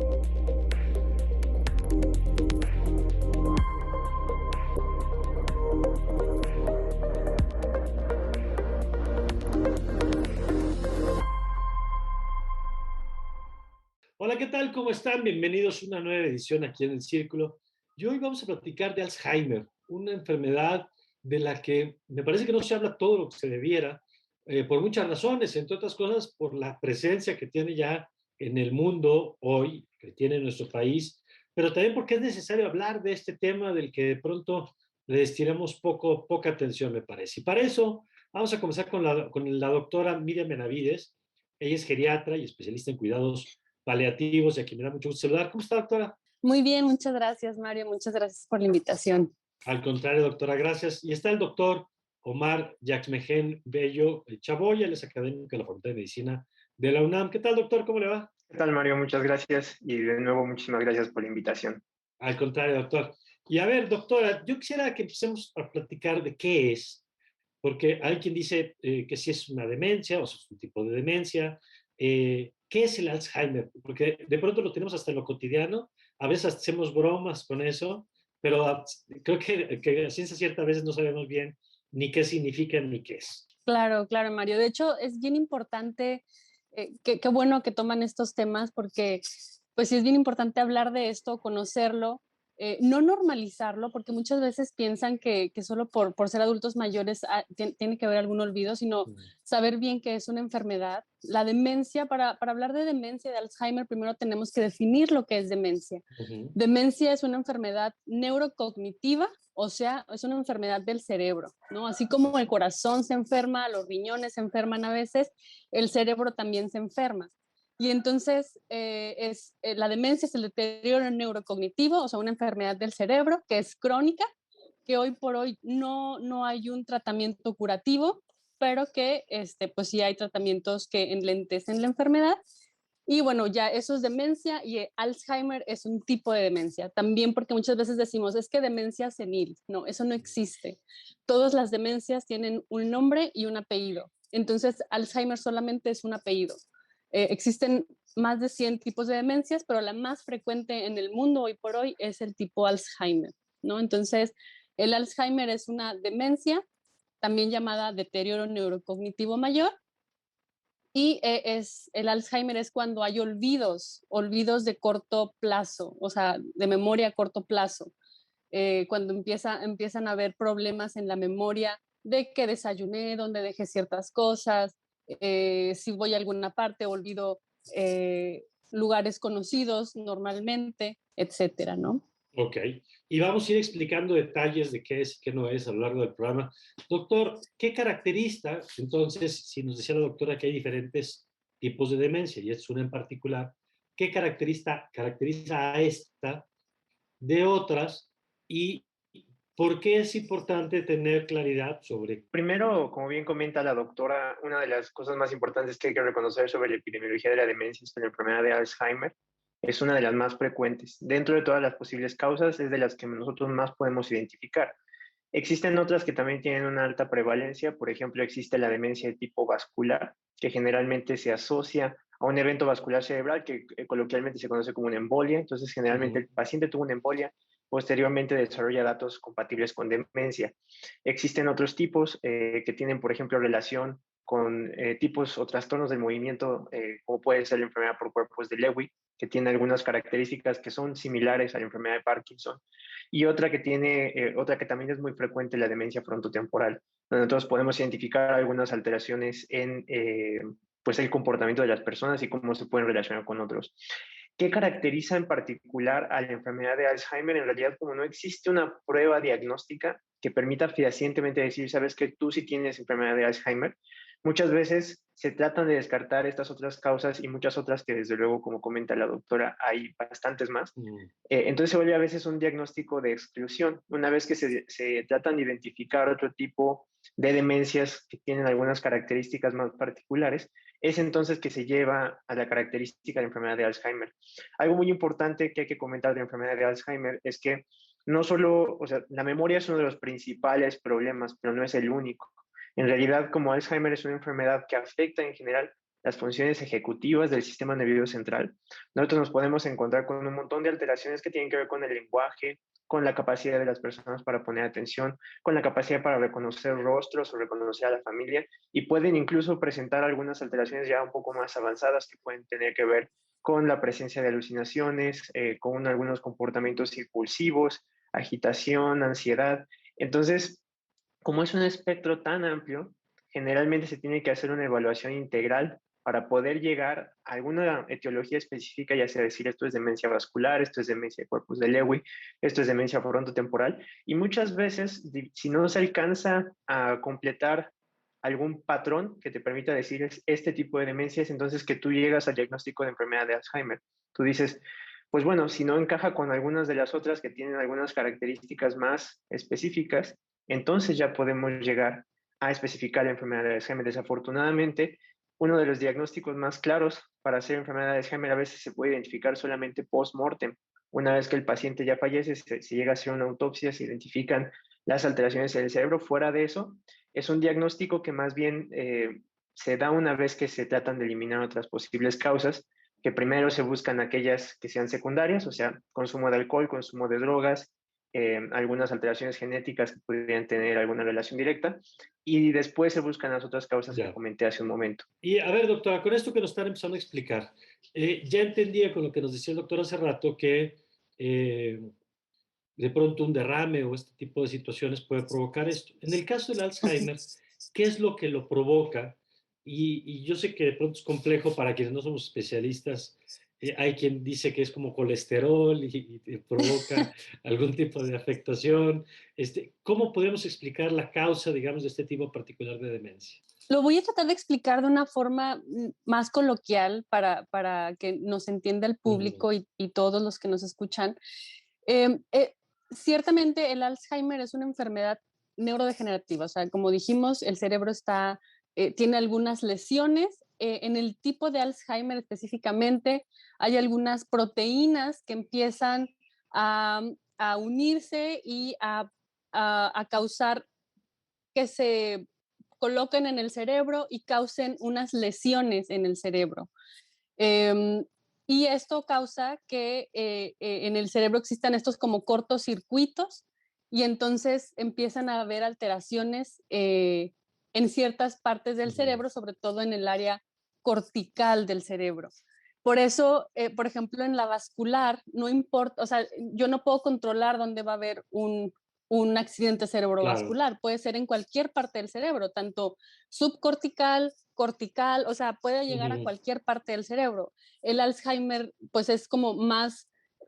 Hola, ¿qué tal? ¿Cómo están? Bienvenidos a una nueva edición aquí en El Círculo. Y hoy vamos a platicar de Alzheimer, una enfermedad de la que me parece que no se habla todo lo que se debiera, por muchas razones, entre otras cosas por la presencia que tiene ya en el mundo hoy, que tiene en nuestro país, pero también porque es necesario hablar de este tema del que de pronto le destinamos poca atención, me parece. Y para eso vamos a comenzar con la doctora Miriam Benavides. Ella es geriatra y especialista en cuidados paliativos y a quien me da mucho gusto saludar. ¿Cómo está, doctora? Muy bien, muchas gracias, Mario. Muchas gracias por la invitación. Al contrario, doctora, gracias. Y está el doctor Omar Yaxmején Bello Chaboya, él es académico de la Facultad de Medicina de la UNAM. ¿Qué tal, doctor? ¿Cómo le va? ¿Qué tal, Mario? Muchas gracias y de nuevo muchísimas gracias por la invitación. Al contrario, doctor. Y a ver, doctora, yo quisiera que empecemos a platicar de qué es, porque hay quien dice que si es una demencia o si es un tipo de demencia. ¿Qué es el Alzheimer? Porque de pronto lo tenemos hasta en lo cotidiano, a veces hacemos bromas con eso, pero creo que a ciencia cierta a veces no sabemos bien ni qué significa ni qué es. Claro, claro, Mario. De hecho, es bien importante, qué bueno que toman estos temas porque pues sí es bien importante hablar de esto, conocerlo, no normalizarlo, porque muchas veces piensan que solo por ser adultos mayores tiene que haber algún olvido, sino saber bien que es una enfermedad. La demencia, para hablar de demencia, de Alzheimer, primero tenemos que definir lo que es demencia. Demencia es una enfermedad neurocognitiva, o sea, es una enfermedad del cerebro, ¿no? Así como el corazón se enferma, los riñones se enferman a veces, el cerebro también se enferma. Y entonces la demencia es el deterioro neurocognitivo, o sea, una enfermedad del cerebro que es crónica, que hoy por hoy no hay un tratamiento curativo, pero que pues sí hay tratamientos que enlentecen la enfermedad. Y bueno, ya eso es demencia y Alzheimer es un tipo de demencia. También porque muchas veces decimos, es que demencia senil. No, eso no existe. Todas las demencias tienen un nombre y un apellido. Entonces, Alzheimer solamente es un apellido. Existen más de 100 tipos de demencias, pero la más frecuente en el mundo hoy por hoy es el tipo Alzheimer, ¿no? Entonces, el Alzheimer es una demencia, también llamada deterioro neurocognitivo mayor, y el Alzheimer es cuando hay olvidos de corto plazo, o sea, de memoria a corto plazo, cuando empiezan a haber problemas en la memoria de que desayuné, dónde dejé ciertas cosas, si voy a alguna parte, olvido lugares conocidos normalmente, etcétera, ¿no? Ok, y vamos a ir explicando detalles de qué es y qué no es a lo largo del programa. Doctor, ¿qué caracteriza, entonces, si nos decía la doctora que hay diferentes tipos de demencia, y es una en particular, qué caracteriza a esta de otras y por qué es importante tener claridad sobre... Primero, como bien comenta la doctora, una de las cosas más importantes que hay que reconocer sobre la epidemiología de la demencia es que la enfermedad de Alzheimer es una de las más frecuentes. Dentro de todas las posibles causas, es de las que nosotros más podemos identificar. Existen otras que también tienen una alta prevalencia. Por ejemplo, existe la demencia de tipo vascular, que generalmente se asocia a un evento vascular cerebral que coloquialmente se conoce como una embolia. Entonces, generalmente el paciente tuvo una embolia, posteriormente desarrolla datos compatibles con demencia. Existen otros tipos que tienen, por ejemplo, relación con tipos o trastornos del movimiento, como puede ser la enfermedad por cuerpos de Lewy, que tiene algunas características que son similares a la enfermedad de Parkinson, y otra otra que también es muy frecuente, la demencia frontotemporal, donde nosotros podemos identificar algunas alteraciones en pues el comportamiento de las personas y cómo se pueden relacionar con otros. ¿Qué caracteriza en particular a la enfermedad de Alzheimer? En realidad, como no existe una prueba diagnóstica que permita fehacientemente decir, sabes que tú sí tienes enfermedad de Alzheimer, muchas veces se tratan de descartar estas otras causas y muchas otras que desde luego, como comenta la doctora, hay bastantes más. Entonces se vuelve a veces un diagnóstico de exclusión. Una vez que se tratan de identificar otro tipo de demencias que tienen algunas características más particulares, es entonces que se lleva a la característica de la enfermedad de Alzheimer. Algo muy importante que hay que comentar de la enfermedad de Alzheimer es que no solo, o sea, la memoria es uno de los principales problemas, pero no es el único. En realidad, como Alzheimer es una enfermedad que afecta en general las funciones ejecutivas del sistema nervioso central, nosotros nos podemos encontrar con un montón de alteraciones que tienen que ver con el lenguaje, con la capacidad de las personas para poner atención, con la capacidad para reconocer rostros o reconocer a la familia, y pueden incluso presentar algunas alteraciones ya un poco más avanzadas que pueden tener que ver con la presencia de alucinaciones, con algunos comportamientos impulsivos, agitación, ansiedad. Entonces, como es un espectro tan amplio, generalmente se tiene que hacer una evaluación integral para poder llegar a alguna etiología específica, ya sea decir esto es demencia vascular, esto es demencia de corpus de Lewy, esto es demencia frontotemporal, y muchas veces, si no se alcanza a completar algún patrón que te permita decir es este tipo de demencias, entonces que tú llegas al diagnóstico de enfermedad de Alzheimer. Tú dices, pues bueno, si no encaja con algunas de las otras que tienen algunas características más específicas, entonces ya podemos llegar a especificar la enfermedad de Alzheimer. Desafortunadamente, uno de los diagnósticos más claros para hacer enfermedad de Alzheimer a veces se puede identificar solamente post-mortem. Una vez que el paciente ya fallece, se llega a hacer una autopsia, se identifican las alteraciones en el cerebro. Fuera de eso, es un diagnóstico que más bien se da una vez que se tratan de eliminar otras posibles causas, que primero se buscan aquellas que sean secundarias, o sea, consumo de alcohol, consumo de drogas, algunas alteraciones genéticas que podrían tener alguna relación directa, y después se buscan las otras causas que Ya. comenté hace un momento. Y a ver, doctora, con esto que nos están empezando a explicar, ya entendía con lo que nos decía el doctor hace rato que de pronto un derrame o este tipo de situaciones puede provocar esto. En el caso del Alzheimer, ¿qué es lo que lo provoca? Y yo sé que de pronto es complejo para quienes no somos especialistas. Hay quien dice que es como colesterol y provoca algún tipo de afectación. ¿Cómo podemos explicar la causa, digamos, de este tipo particular de demencia? Lo voy a tratar de explicar de una forma más coloquial para que nos entienda el público y todos los que nos escuchan. Ciertamente el Alzheimer es una enfermedad neurodegenerativa, o sea, como dijimos, el cerebro tiene algunas lesiones. En el tipo de Alzheimer específicamente hay algunas proteínas que empiezan a unirse y a causar que se coloquen en el cerebro y causen unas lesiones en el cerebro. Eh, y esto causa que en el cerebro existan estos como cortocircuitos y entonces empiezan a haber alteraciones en ciertas partes del cerebro, sobre todo en el área cortical del cerebro. Por eso, por ejemplo, en la vascular, no importa, o sea, yo no puedo controlar dónde va a haber un accidente cerebrovascular. Claro. Puede ser en cualquier parte del cerebro, tanto subcortical, cortical, o sea, puede llegar a cualquier parte del cerebro. El Alzheimer, pues es como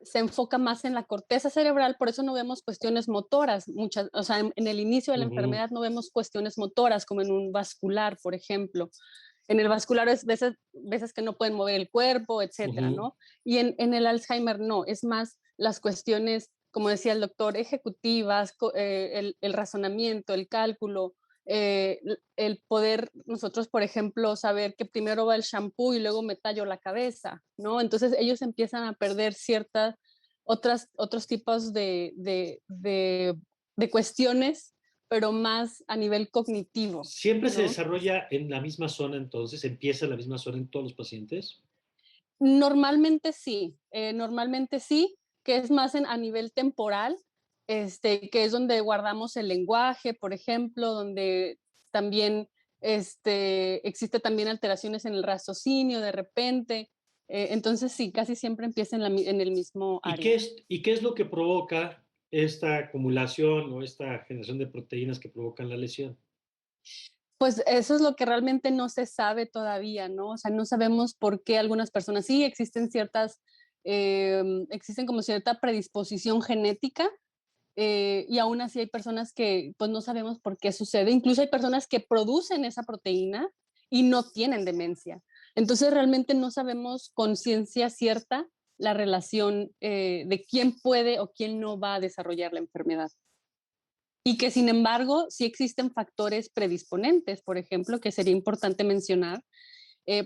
se enfoca más en la corteza cerebral, por eso no vemos cuestiones motoras, o sea, en el inicio de la enfermedad no vemos cuestiones motoras como en un vascular, por ejemplo. En el vascular es veces que no pueden mover el cuerpo, etcétera, ¿no? Y en el Alzheimer no, es más las cuestiones, como decía el doctor, ejecutivas, el razonamiento, el cálculo, el poder nosotros, por ejemplo, saber que primero va el shampoo y luego me tallo la cabeza, ¿no? Entonces ellos empiezan a perder otros tipos de cuestiones, pero más a nivel cognitivo. ¿Siempre ¿no? se desarrolla en la misma zona entonces? ¿Empieza en la misma zona en todos los pacientes? Normalmente sí, que es más a nivel temporal, que es donde guardamos el lenguaje, por ejemplo, donde también existe también alteraciones en el raciocinio de repente. Entonces sí, casi siempre empieza en el mismo área. ¿Y qué es lo que provoca esta acumulación o esta generación de proteínas que provocan la lesión? Pues eso es lo que realmente no se sabe todavía, ¿no? O sea, no sabemos por qué algunas personas sí existen existen como cierta predisposición genética, y aún así hay personas que pues no sabemos por qué sucede. Incluso hay personas que producen esa proteína y no tienen demencia. Entonces realmente no sabemos con ciencia cierta la relación de quién puede o quién no va a desarrollar la enfermedad. Y que sin embargo sí existen factores predisponentes, por ejemplo, que sería importante mencionar.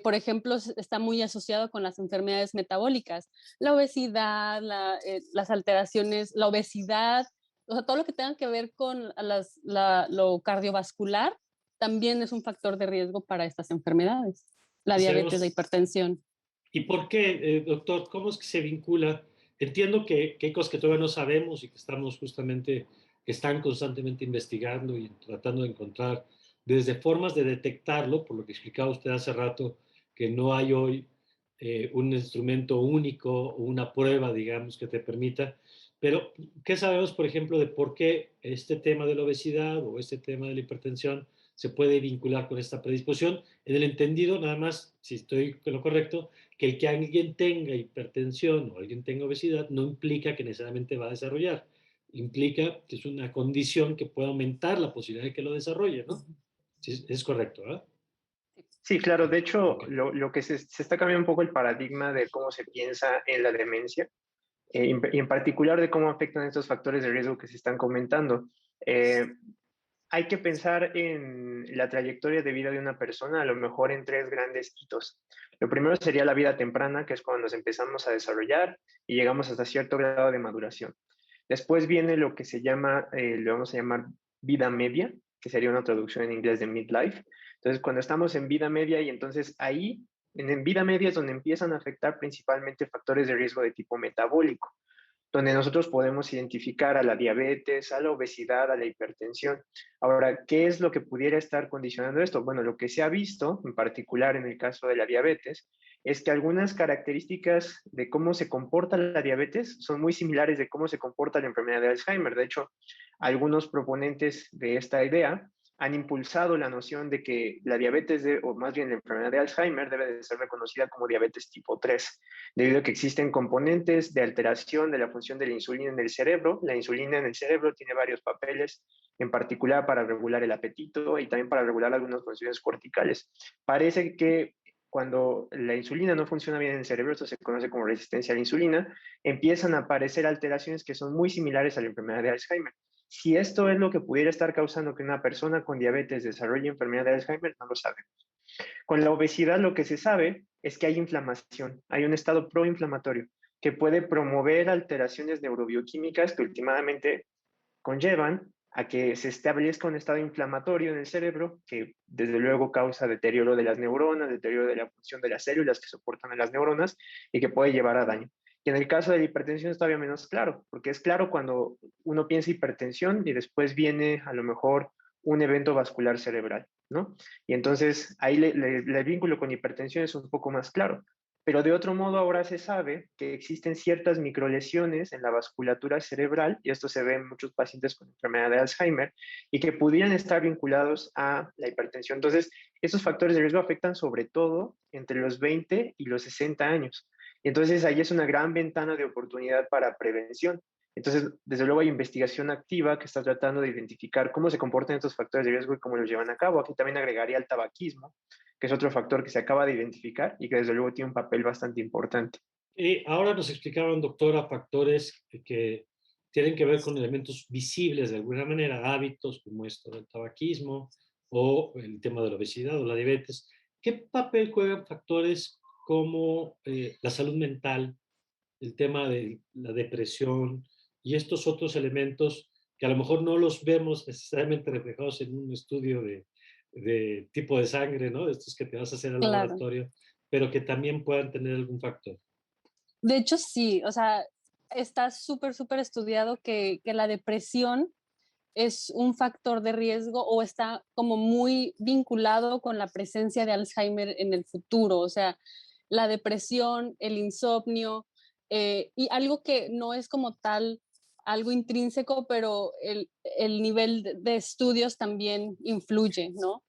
Por ejemplo, está muy asociado con las enfermedades metabólicas, la obesidad, las alteraciones, la obesidad, o sea, todo lo que tenga que ver con lo cardiovascular también es un factor de riesgo para estas enfermedades. La diabetes, la Sabemos, hipertensión. ¿y por qué, doctor? ¿Cómo es que se vincula? Entiendo que hay cosas que todavía no sabemos y que estamos justamente, que están constantemente investigando y tratando de encontrar desde formas de detectarlo, por lo que explicaba usted hace rato, que no hay hoy un instrumento único o una prueba, digamos, que te permita. Pero, ¿qué sabemos, por ejemplo, de por qué este tema de la obesidad o este tema de la hipertensión se puede vincular con esta predisposición? En el entendido, nada más, si estoy con lo correcto, que el que alguien tenga hipertensión o alguien tenga obesidad no implica que necesariamente va a desarrollar. Implica que es una condición que puede aumentar la posibilidad de que lo desarrolle, ¿no? Sí, es correcto, ¿verdad? Sí, claro. De hecho, Ok. lo que se está cambiando un poco el paradigma de cómo se piensa en la demencia y en particular de cómo afectan estos factores de riesgo que se están comentando. Eh, Hay que pensar en la trayectoria de vida de una persona, a lo mejor en tres grandes hitos. Lo primero sería la vida temprana, que es cuando nos empezamos a desarrollar y llegamos hasta cierto grado de maduración. Después viene lo que se llama, le vamos a llamar vida media, que sería una traducción en inglés de midlife. Entonces, cuando estamos en vida media y entonces ahí, en vida media es donde empiezan a afectar principalmente factores de riesgo de tipo metabólico, donde nosotros podemos identificar a la diabetes, a la obesidad, a la hipertensión. Ahora, ¿qué es lo que pudiera estar condicionando esto? Bueno, lo que se ha visto, en particular en el caso de la diabetes, es que algunas características de cómo se comporta la diabetes son muy similares de cómo se comporta la enfermedad de Alzheimer. De hecho, algunos proponentes de esta idea han impulsado la noción de que la diabetes, o más bien la enfermedad de Alzheimer, debe de ser reconocida como diabetes tipo 3, debido a que existen componentes de alteración de la función de la insulina en el cerebro. La insulina en el cerebro tiene varios papeles, en particular para regular el apetito y también para regular algunas funciones corticales. Parece que cuando la insulina no funciona bien en el cerebro, esto se conoce como resistencia a la insulina, empiezan a aparecer alteraciones que son muy similares a la enfermedad de Alzheimer. Si esto es lo que pudiera estar causando que una persona con diabetes desarrolle enfermedad de Alzheimer, no lo sabemos. Con la obesidad lo que se sabe es que hay inflamación, hay un estado proinflamatorio que puede promover alteraciones neurobioquímicas que últimamente conllevan a que se establezca un estado inflamatorio en el cerebro que desde luego causa deterioro de las neuronas, deterioro de la función de las células que soportan a las neuronas y que puede llevar a daño. Y en el caso de la hipertensión es todavía menos claro, porque es claro cuando uno piensa hipertensión y después viene a lo mejor un evento vascular cerebral, ¿no? Y entonces ahí el vínculo con hipertensión es un poco más claro. Pero de otro modo ahora se sabe que existen ciertas microlesiones en la vasculatura cerebral, y esto se ve en muchos pacientes con enfermedad de Alzheimer, y que pudieran estar vinculados a la hipertensión. Entonces, esos factores de riesgo afectan sobre todo entre los 20 y los 60 años. Y entonces ahí es una gran ventana de oportunidad para prevención. Entonces, desde luego hay investigación activa que está tratando de identificar cómo se comportan estos factores de riesgo y cómo los llevan a cabo. Aquí también agregaría el tabaquismo, que es otro factor que se acaba de identificar y que desde luego tiene un papel bastante importante. Y ahora nos explicaban, doctora, factores que tienen que ver con elementos visibles de alguna manera, hábitos como esto del tabaquismo o el tema de la obesidad o la diabetes. ¿Qué papel juegan factores como la salud mental, el tema de la depresión y estos otros elementos que a lo mejor no los vemos necesariamente reflejados en un estudio de tipo de sangre, ¿no? De estos que te vas a hacer al Claro. laboratorio, pero que también puedan tener algún factor? De hecho, sí, o sea, está súper, súper estudiado que la depresión es un factor de riesgo o está como muy vinculado con la presencia de Alzheimer en el futuro. O sea, la depresión, el insomnio y algo que no es como tal algo intrínseco, pero el nivel de estudios también influye, ¿no?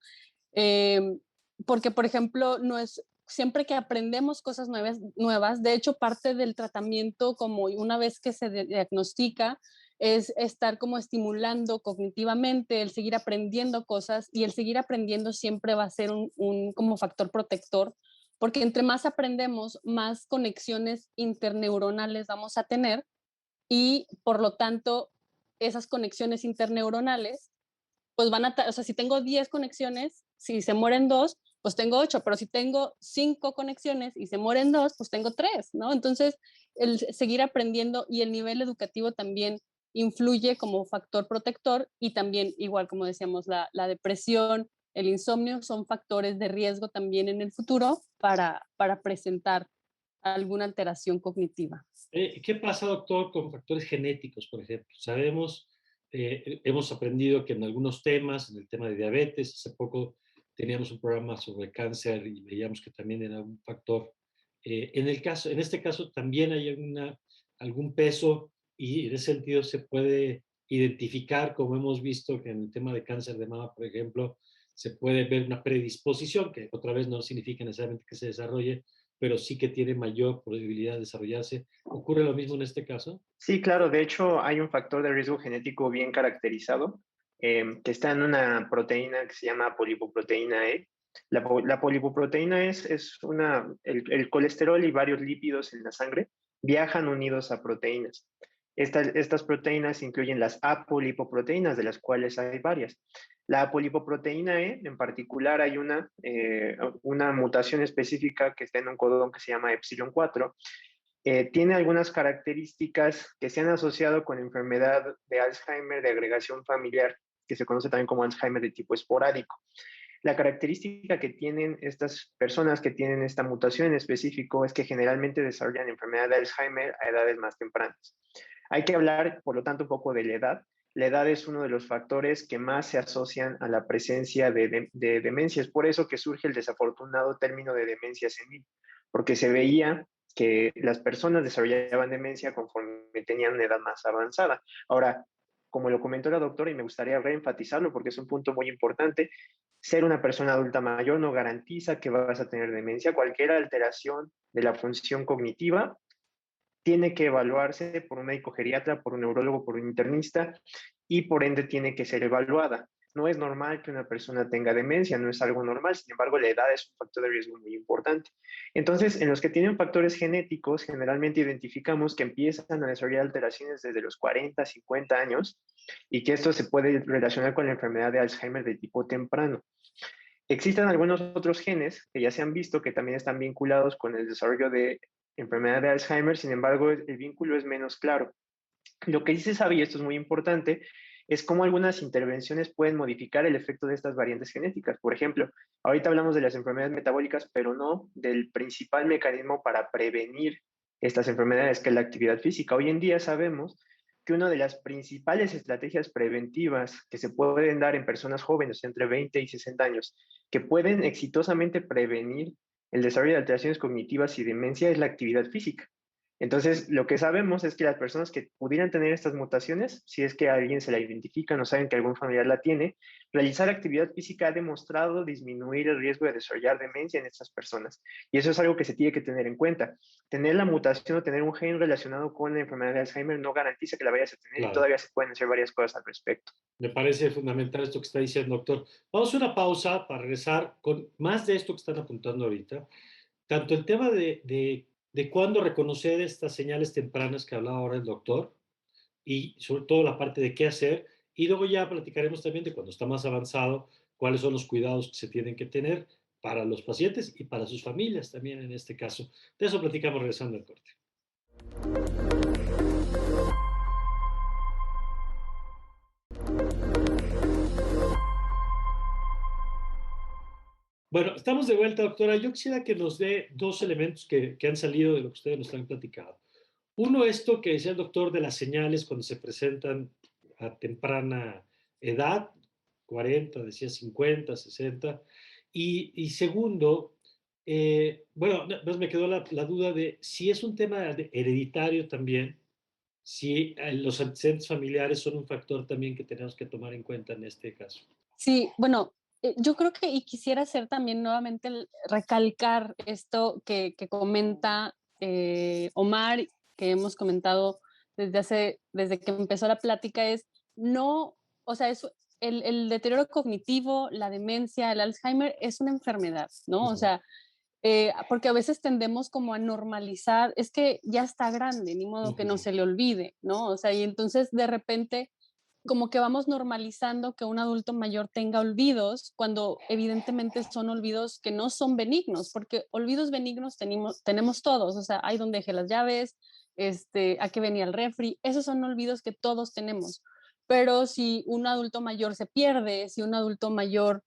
Eh, Porque, por ejemplo, no es siempre que aprendemos cosas nuevas, de hecho, parte del tratamiento, como una vez que se diagnostica, es estar como estimulando cognitivamente, el seguir aprendiendo cosas y el seguir aprendiendo siempre va a ser un como factor protector, porque entre más aprendemos, más conexiones interneuronales vamos a tener y por lo tanto, esas conexiones interneuronales pues van a, o sea, si tengo 10 conexiones, si se mueren dos, pues tengo 8, pero si tengo 5 conexiones y se mueren dos, pues tengo 3, ¿no? Entonces, el seguir aprendiendo y el nivel educativo también influye como factor protector y también, igual como decíamos, la depresión el insomnio son factores de riesgo también en el futuro para presentar alguna alteración cognitiva. ¿Qué pasa, doctor, con factores genéticos, por ejemplo? Sabemos, hemos aprendido que en algunos temas, en el tema de diabetes, hace poco teníamos un programa sobre cáncer y veíamos que también era un factor. En este caso también hay algún peso y en ese sentido se puede identificar, como hemos visto que en el tema de cáncer de mama, por ejemplo, se puede ver una predisposición, que otra vez no significa necesariamente que se desarrolle, pero sí que tiene mayor posibilidad de desarrollarse. ¿Ocurre lo mismo en este caso? Sí, claro, de hecho hay un factor de riesgo genético bien caracterizado que está en una proteína que se llama polipoproteína E. La polipoproteína el colesterol y varios lípidos en la sangre viajan unidos a proteínas. Estas proteínas incluyen las apolipoproteínas, de las cuales hay varias. La apolipoproteína E, en particular, hay una mutación específica que está en un codón que se llama epsilon 4. Tiene algunas características que se han asociado con la enfermedad de Alzheimer de agregación familiar, que se conoce también como Alzheimer de tipo esporádico. La característica que tienen estas personas que tienen esta mutación en específico es que generalmente desarrollan enfermedad de Alzheimer a edades más tempranas. Hay que hablar, por lo tanto, un poco de la edad. La edad es uno de los factores que más se asocian a la presencia de demencia. Es por eso que surge el desafortunado término de demencia senil, porque se veía que las personas desarrollaban demencia conforme tenían una edad más avanzada. Ahora, como lo comentó la doctora, y me gustaría reenfatizarlo porque es un punto muy importante, ser una persona adulta mayor no garantiza que vas a tener demencia. Cualquier alteración de la función cognitiva tiene que evaluarse por un médico geriatra, por un neurólogo, por un internista y por ende tiene que ser evaluada. No es normal que una persona tenga demencia, no es algo normal, sin embargo la edad es un factor de riesgo muy importante. Entonces, en los que tienen factores genéticos, generalmente identificamos que empiezan a desarrollar alteraciones desde los 40, 50 años y que esto se puede relacionar con la enfermedad de Alzheimer de tipo temprano. Existen algunos otros genes que ya se han visto que también están vinculados con el desarrollo de enfermedad de Alzheimer, sin embargo, el vínculo es menos claro. Lo que sí se sabe, y esto es muy importante, es cómo algunas intervenciones pueden modificar el efecto de estas variantes genéticas. Por ejemplo, ahorita hablamos de las enfermedades metabólicas, pero no del principal mecanismo para prevenir estas enfermedades, que es la actividad física. Hoy en día sabemos que una de las principales estrategias preventivas que se pueden dar en personas jóvenes entre 20 y 60 años, que pueden exitosamente prevenir el desarrollo de alteraciones cognitivas y demencia, es la actividad física. Entonces, lo que sabemos es que las personas que pudieran tener estas mutaciones, si es que alguien se la identifica, no saben que algún familiar la tiene, realizar actividad física ha demostrado disminuir el riesgo de desarrollar demencia en estas personas. Y eso es algo que se tiene que tener en cuenta. Tener la mutación o tener un gen relacionado con la enfermedad de Alzheimer no garantiza que la vayas a tener y todavía se pueden hacer varias cosas al respecto. Me parece fundamental esto que está diciendo, doctor. Vamos a una pausa para regresar con más de esto que están apuntando ahorita. Tanto el tema de cuándo reconocer estas señales tempranas que hablaba ahora el doctor y sobre todo la parte de qué hacer. Y luego ya platicaremos también de cuando está más avanzado, cuáles son los cuidados que se tienen que tener para los pacientes y para sus familias también en este caso. De eso platicamos regresando al corte. Bueno, estamos de vuelta, doctora. Yo quisiera que nos dé dos elementos que han salido de lo que ustedes nos han platicado. Uno, esto que decía el doctor de las señales cuando se presentan a temprana edad, 40, decía 50, 60. Y segundo, bueno, me quedó la duda de si es un tema hereditario también, si los antecedentes familiares son un factor también que tenemos que tomar en cuenta en este caso. Sí, bueno, yo creo que, y quisiera hacer también nuevamente recalcar esto que comenta Omar, que hemos comentado desde que empezó la plática, es no, o sea, el deterioro cognitivo, la demencia, el Alzheimer es una enfermedad, ¿no? O sea, porque a veces tendemos como a normalizar, es que ya está grande, ni modo que no se le olvide, ¿no? O sea, y entonces de repente como que vamos normalizando que un adulto mayor tenga olvidos cuando evidentemente son olvidos que no son benignos, porque olvidos benignos tenemos todos, o sea, ahí donde dejé las llaves, a qué venía el refri, esos son olvidos que todos tenemos. Pero si un adulto mayor se pierde, si un adulto mayor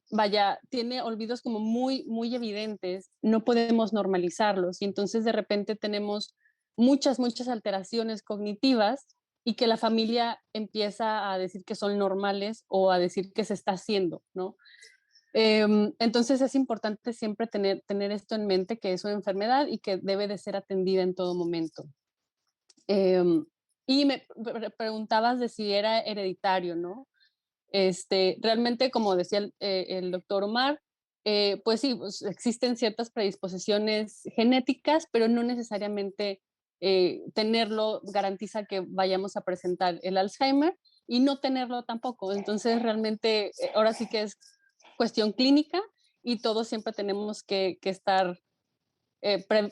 vaya, tiene olvidos como muy, muy evidentes, no podemos normalizarlos y entonces de repente tenemos muchas, muchas alteraciones cognitivas y que la familia empieza a decir que son normales o a decir que se está haciendo, ¿no? Entonces es importante siempre tener esto en mente, que es una enfermedad y que debe de ser atendida en todo momento. Y me preguntabas de si era hereditario, ¿no? Realmente, como decía el doctor Omar, pues sí, pues existen ciertas predisposiciones genéticas, pero no necesariamente tenerlo garantiza que vayamos a presentar el Alzheimer y no tenerlo tampoco. Entonces, realmente, ahora sí que es cuestión clínica y todos siempre tenemos que estar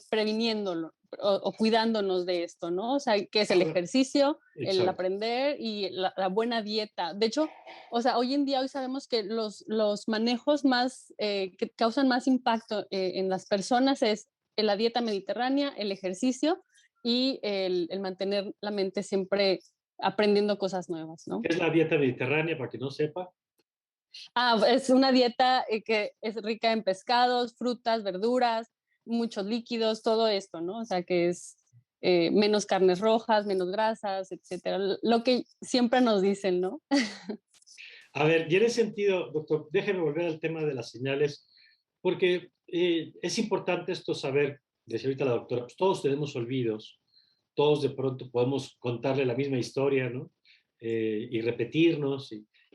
previniéndolo o cuidándonos de esto, ¿no? O sea, que es el ejercicio, el Exacto. aprender y la buena dieta. De hecho, o sea, hoy sabemos que los manejos más, que causan más impacto en las personas es la dieta mediterránea, el ejercicio y el mantener la mente siempre aprendiendo cosas nuevas, ¿no? ¿Qué es la dieta mediterránea, para que no sepa? Es una dieta que es rica en pescados, frutas, verduras, muchos líquidos, todo esto, ¿no? O sea, que es menos carnes rojas, menos grasas, etcétera. Lo que siempre nos dicen, ¿no? A ver, y en ese sentido, doctor, déjeme volver al tema de las señales, porque es importante esto saber, decía ahorita la doctora, pues todos tenemos olvidos, todos de pronto podemos contarle la misma historia, ¿no? Y repetirnos,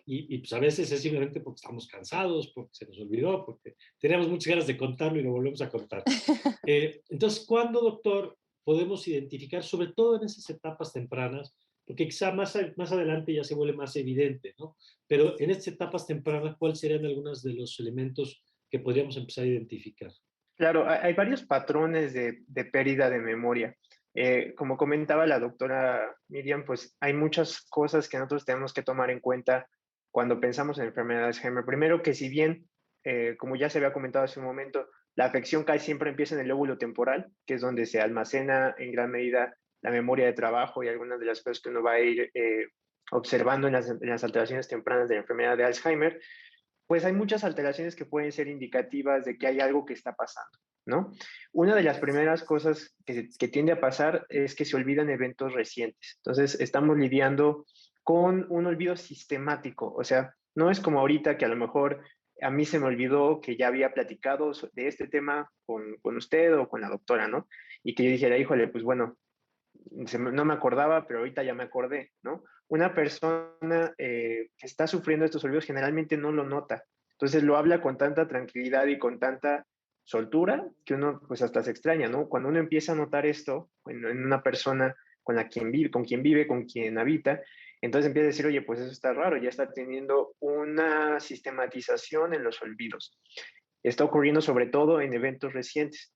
pues a veces es simplemente porque estamos cansados, porque se nos olvidó, porque teníamos muchas ganas de contarlo y lo volvemos a contar. Entonces, ¿cuándo, doctor, podemos identificar, sobre todo en esas etapas tempranas, porque quizá más adelante ya se vuelve más evidente, ¿no? Pero en estas etapas tempranas, ¿cuáles serían algunos de los elementos que podríamos empezar a identificar? Claro, hay varios patrones de pérdida de memoria. Como comentaba la doctora Miriam, pues hay muchas cosas que nosotros tenemos que tomar en cuenta cuando pensamos en enfermedad de Alzheimer. Primero que si bien, como ya se había comentado hace un momento, la afección casi siempre empieza en el lóbulo temporal, que es donde se almacena en gran medida la memoria de trabajo y algunas de las cosas que uno va a ir observando en las alteraciones tempranas de la enfermedad de Alzheimer, pues hay muchas alteraciones que pueden ser indicativas de que hay algo que está pasando, ¿no? Una de las primeras cosas que tiende a pasar es que se olvidan eventos recientes. Entonces, estamos lidiando con un olvido sistemático, o sea, no es como ahorita que a lo mejor a mí se me olvidó que ya había platicado de este tema con usted o con la doctora, ¿no? Y que yo dijera, híjole, pues bueno, no me acordaba, pero ahorita ya me acordé, ¿no? Una persona que está sufriendo estos olvidos generalmente no lo nota. Entonces lo habla con tanta tranquilidad y con tanta soltura que uno pues hasta se extraña, ¿no? Cuando uno empieza a notar esto en una persona con quien vive, con quien habita, entonces empieza a decir, oye, pues eso está raro, ya está teniendo una sistematización en los olvidos. Está ocurriendo sobre todo en eventos recientes.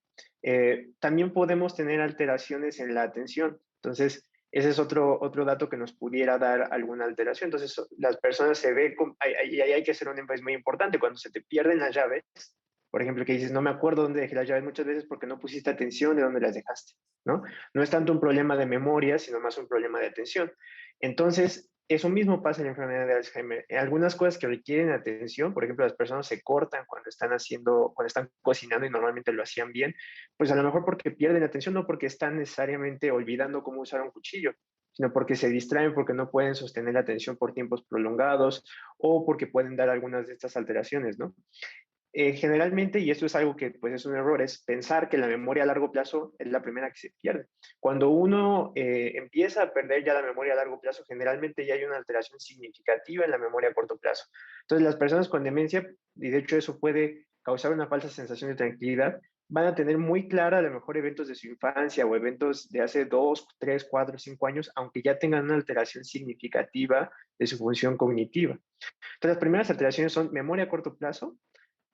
También podemos tener alteraciones en la atención. Entonces, ese es otro dato que nos pudiera dar alguna alteración. Entonces, las personas se ven, ahí hay que hacer un énfasis muy importante. Cuando se te pierden las llaves, por ejemplo, que dices, no me acuerdo dónde dejé las llaves muchas veces porque no pusiste atención de dónde las dejaste, ¿no? No es tanto un problema de memoria, sino más un problema de atención. Entonces, eso mismo pasa en la enfermedad de Alzheimer. Algunas cosas que requieren atención, por ejemplo, las personas se cortan cuando están cocinando y normalmente lo hacían bien, pues a lo mejor porque pierden atención, no porque están necesariamente olvidando cómo usar un cuchillo, sino porque se distraen, porque no pueden sostener la atención por tiempos prolongados o porque pueden dar algunas de estas alteraciones, ¿no? Generalmente, y esto es algo que pues es un error, es pensar que la memoria a largo plazo es la primera que se pierde. Cuando uno empieza a perder ya la memoria a largo plazo, generalmente ya hay una alteración significativa en la memoria a corto plazo. Entonces, las personas con demencia, y de hecho eso puede causar una falsa sensación de tranquilidad, van a tener muy clara a lo mejor eventos de su infancia o eventos de hace 2, 3, 4, 5 años, aunque ya tengan una alteración significativa de su función cognitiva. Entonces, las primeras alteraciones son memoria a corto plazo,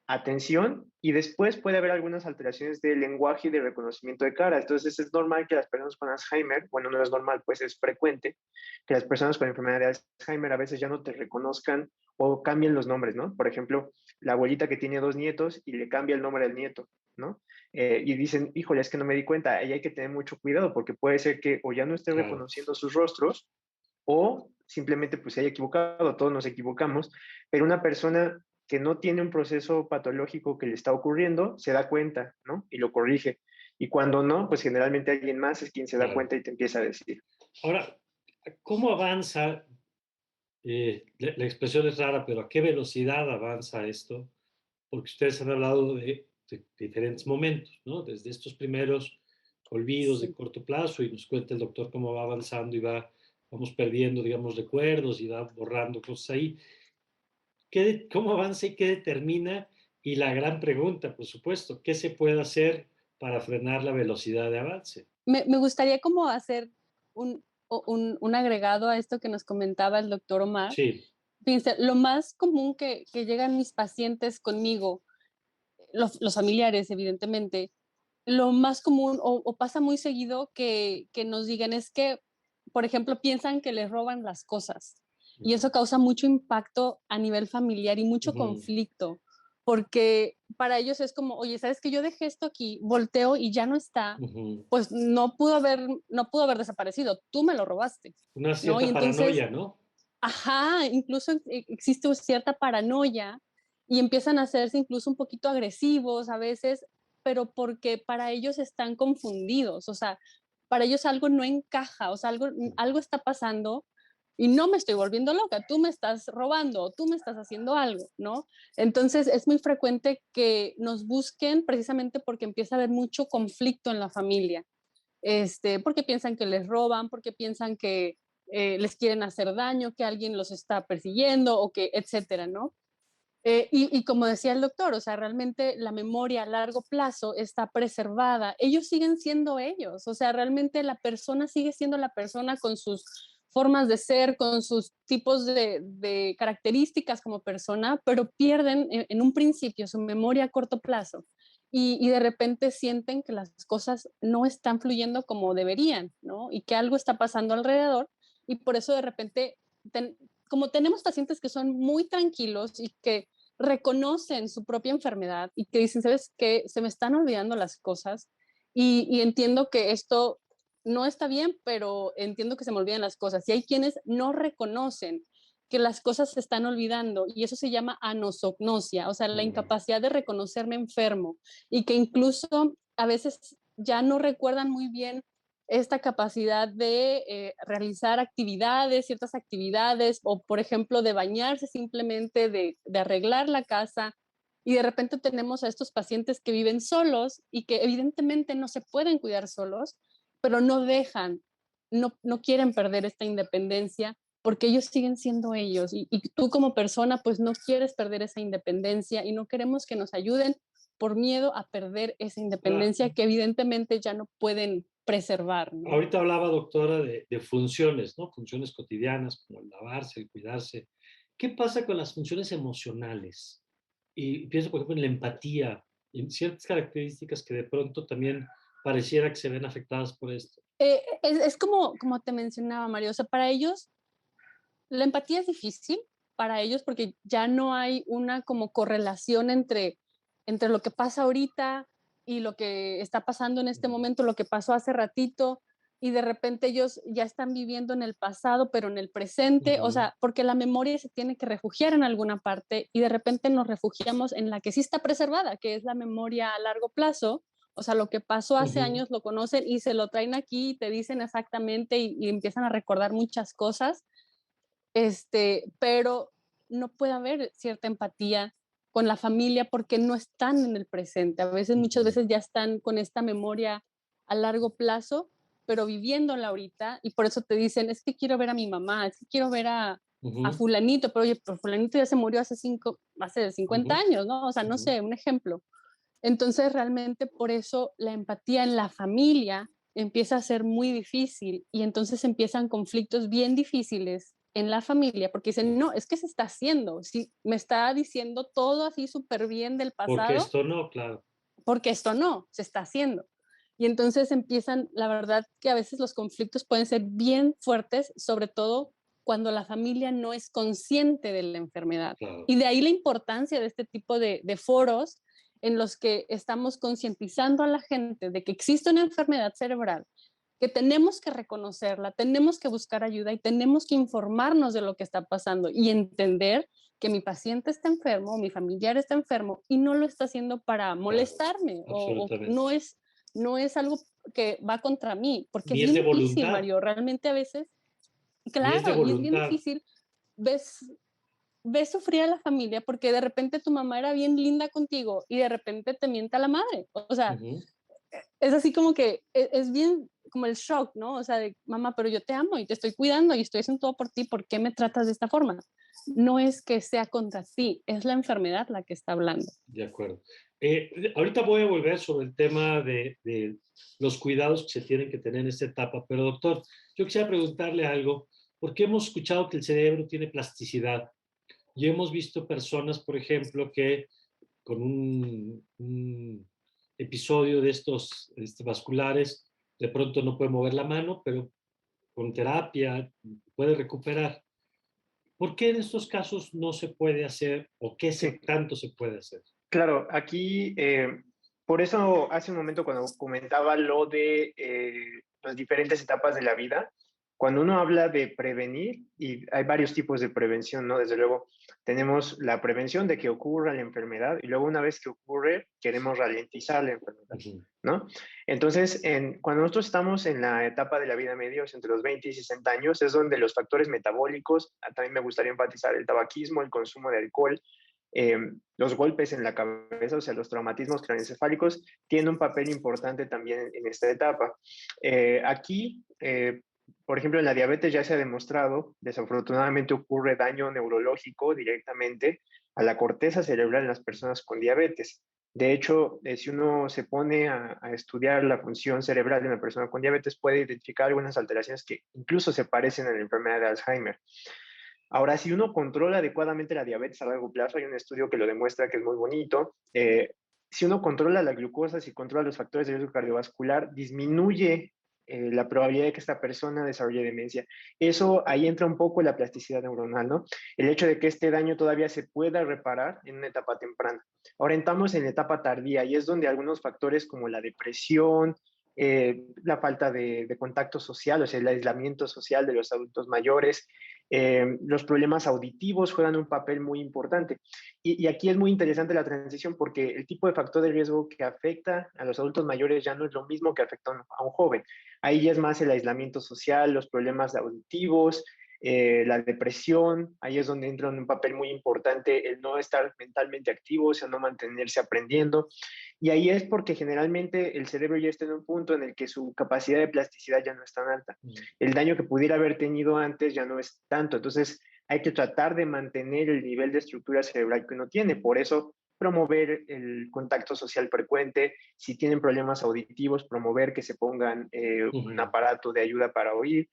atención, y después puede haber algunas alteraciones de lenguaje y de reconocimiento de cara. Entonces es normal que las personas con Alzheimer, bueno, no es normal, pues es frecuente que las personas con enfermedad de Alzheimer a veces ya no te reconozcan o cambien los nombres, ¿no? Por ejemplo, la abuelita que tiene 2 nietos y le cambia el nombre al nieto, ¿no? Y dicen, híjole, es que no me di cuenta, ahí hay que tener mucho cuidado porque puede ser que o ya no esté Claro. reconociendo sus rostros o simplemente pues se haya equivocado, todos nos equivocamos, pero una persona que no tiene un proceso patológico que le está ocurriendo, se da cuenta, ¿no? Y lo corrige. Y cuando no, pues generalmente alguien más es quien se da cuenta y te empieza a decir. Ahora, ¿cómo avanza? La expresión es rara, pero ¿a qué velocidad avanza esto? Porque ustedes han hablado de diferentes momentos, ¿no? Desde estos primeros olvidos de corto plazo y nos cuenta el doctor cómo va avanzando y vamos perdiendo, digamos, recuerdos y va borrando cosas ahí. ¿Cómo avanza y qué determina? Y la gran pregunta, por supuesto, ¿qué se puede hacer para frenar la velocidad de avance? Me gustaría como hacer un agregado a esto que nos comentaba el doctor Omar. Sí. Fíjense, lo más común que llegan mis pacientes conmigo, los familiares, evidentemente, lo más común o pasa muy seguido que nos digan es que, por ejemplo, piensan que les roban las cosas y eso causa mucho impacto a nivel familiar y mucho conflicto, porque para ellos es como, oye, ¿sabes que yo dejé esto aquí, volteo y ya no está? Pues no pudo haber desaparecido, tú me lo robaste, Una ¿no? Y cierta entonces, paranoia, ¿no? ajá, incluso existe cierta paranoia y empiezan a hacerse incluso un poquito agresivos a veces, pero porque para ellos están confundidos, o sea, para ellos algo no encaja, o sea, algo está pasando y no me estoy volviendo loca, tú me estás robando, tú me estás haciendo algo, ¿no? Entonces es muy frecuente que nos busquen precisamente porque empieza a haber mucho conflicto en la familia, porque piensan que les roban, porque piensan que les quieren hacer daño, que alguien los está persiguiendo o que, etcétera, ¿no? Y como decía el doctor, o sea, realmente la memoria a largo plazo está preservada. Ellos siguen siendo ellos, o sea, realmente la persona sigue siendo la persona con sus formas de ser, con sus tipos de características como persona, pero pierden en un principio su memoria a corto plazo y de repente sienten que las cosas no están fluyendo como deberían, ¿no? Y que algo está pasando alrededor y por eso de repente, como tenemos pacientes que son muy tranquilos y que reconocen su propia enfermedad y que dicen, ¿sabes qué? Se me están olvidando las cosas y entiendo que esto no está bien, pero entiendo que se me olvidan las cosas. Y hay quienes no reconocen que las cosas se están olvidando y eso se llama anosognosia, o sea, la incapacidad de reconocerme enfermo y que incluso a veces ya no recuerdan muy bien esta capacidad de realizar actividades, ciertas actividades, o por ejemplo de bañarse simplemente, de arreglar la casa, y de repente tenemos a estos pacientes que viven solos y que evidentemente no se pueden cuidar solos, pero no dejan, no quieren perder esta independencia porque ellos siguen siendo ellos y tú como persona pues no quieres perder esa independencia y no queremos que nos ayuden por miedo a perder esa independencia que evidentemente ya no pueden preservar, ¿no? Ahorita hablaba, doctora, de funciones, ¿no? Funciones cotidianas como el lavarse, el cuidarse. ¿Qué pasa con las funciones emocionales? Y pienso, por ejemplo, en la empatía, en ciertas características que de pronto también pareciera que se ven afectadas por esto. Es como te mencionaba, Mario, o sea, para ellos la empatía es difícil, para ellos porque ya no hay una como correlación entre lo que pasa ahorita y lo que está pasando en este momento, lo que pasó hace ratito, y de repente ellos ya están viviendo en el pasado, pero en el presente, o sea, porque la memoria se tiene que refugiar en alguna parte y de repente nos refugiamos en la que sí está preservada, que es la memoria a largo plazo, o sea, lo que pasó hace años lo conocen y se lo traen aquí y te dicen exactamente y empiezan a recordar muchas cosas, pero no puede haber cierta empatía con la familia porque no están en el presente. A veces, muchas veces ya están con esta memoria a largo plazo, pero viviéndola ahorita y por eso te dicen, es que quiero ver a mi mamá, es que quiero ver a fulanito, pero oye, pero fulanito ya se murió hace 50 años, ¿no? O sea, no sé, un ejemplo. Entonces, realmente por eso la empatía en la familia empieza a ser muy difícil y entonces empiezan conflictos bien difíciles en la familia porque dicen, no, es que se está haciendo, sí, me está diciendo todo así súper bien del Porque pasado, esto no, claro. porque esto no, se está haciendo. Y entonces empiezan, la verdad que a veces los conflictos pueden ser bien fuertes, sobre todo cuando la familia no es consciente de la enfermedad. Claro. Y de ahí la importancia de este tipo de foros en los que estamos concientizando a la gente de que existe una enfermedad cerebral, que tenemos que reconocerla, tenemos que buscar ayuda y tenemos que informarnos de lo que está pasando y entender que mi paciente está enfermo, mi familiar está enfermo y no lo está haciendo para molestarme o no es algo que va contra mí, porque es Ni es bien de difícil, voluntad, Mario, realmente a veces, ni es de claro, y es bien voluntad. difícil, ves sufrir a la familia porque de repente tu mamá era bien linda contigo y de repente te mienta la madre, o sea, es así como que es bien como el shock, ¿no? O sea, de mamá, pero yo te amo y te estoy cuidando y estoy haciendo todo por ti, ¿por qué me tratas de esta forma? No es que sea contra ti, es la enfermedad la que está hablando. De acuerdo. Ahorita voy a volver sobre el tema de los cuidados que se tienen que tener en esta etapa, pero doctor, yo quisiera preguntarle algo, porque hemos escuchado que el cerebro tiene plasticidad y hemos visto personas, por ejemplo, que con un episodio de estos vasculares, de pronto no puede mover la mano, pero con terapia puede recuperar. ¿Por qué en estos casos no se puede hacer o qué Sí, tanto se puede hacer? claro, aquí, por eso hace un momento cuando comentaba lo de las diferentes etapas de la vida, cuando uno habla de prevenir, y hay varios tipos de prevención, ¿no? Desde luego, tenemos la prevención de que ocurra la enfermedad y luego una vez que ocurre, queremos ralentizar la enfermedad, ¿no? Entonces, cuando nosotros estamos en la etapa de la vida media, entre los 20 y 60 años, es donde los factores metabólicos, también me gustaría enfatizar el tabaquismo, el consumo de alcohol, eh, los golpes en la cabeza, o sea, los traumatismos craneoencefálicos, tienen un papel importante también en esta etapa. Aquí, por ejemplo, en la diabetes ya se ha demostrado, desafortunadamente ocurre daño neurológico directamente a la corteza cerebral en las personas con diabetes. De hecho, si uno se pone a estudiar la función cerebral de una persona con diabetes, puede identificar algunas alteraciones que incluso se parecen a la enfermedad de Alzheimer. Ahora, si uno controla adecuadamente la diabetes a largo plazo, hay un estudio que lo demuestra que es muy bonito. Si uno controla la glucosa, si controla los factores de riesgo cardiovascular, disminuye la probabilidad de que esta persona desarrolle demencia. Eso, ahí entra un poco la plasticidad neuronal, ¿no? El hecho de que este daño todavía se pueda reparar en una etapa temprana. Ahora entramos en la etapa tardía y es donde algunos factores como la depresión, la falta de contacto social, o sea, el aislamiento social de los adultos mayores, los problemas auditivos juegan un papel muy importante. Y aquí es muy interesante la transición porque el tipo de factor de riesgo que afecta a los adultos mayores ya no es lo mismo que afecta a un joven. Ahí ya es más el aislamiento social, los problemas auditivos, la depresión, ahí es donde entra un papel muy importante el no estar mentalmente activo, o sea, no mantenerse aprendiendo. Y ahí es porque generalmente el cerebro ya está en un punto en el que su capacidad de plasticidad ya no es tan alta. El daño que pudiera haber tenido antes ya no es tanto. Entonces hay que tratar de mantener el nivel de estructura cerebral que uno tiene. Por eso promover el contacto social frecuente, si tienen problemas auditivos, promover que se pongan un aparato de ayuda para oír,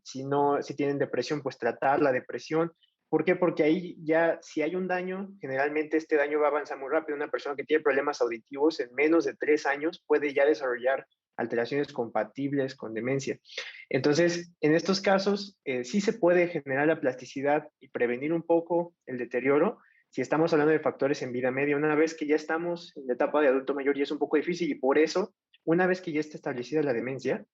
si tienen depresión, pues tratar la depresión. ¿Por qué? Porque ahí ya, si hay un daño, generalmente este daño va a avanzar muy rápido. Una persona que tiene problemas auditivos en menos de 3 años puede ya desarrollar alteraciones compatibles con demencia. Entonces, en estos casos, sí se puede generar la plasticidad y prevenir un poco el deterioro. Si estamos hablando de factores en vida media, una vez que ya estamos en la etapa de adulto mayor, ya es un poco difícil y por eso, una vez que ya está establecida la demencia,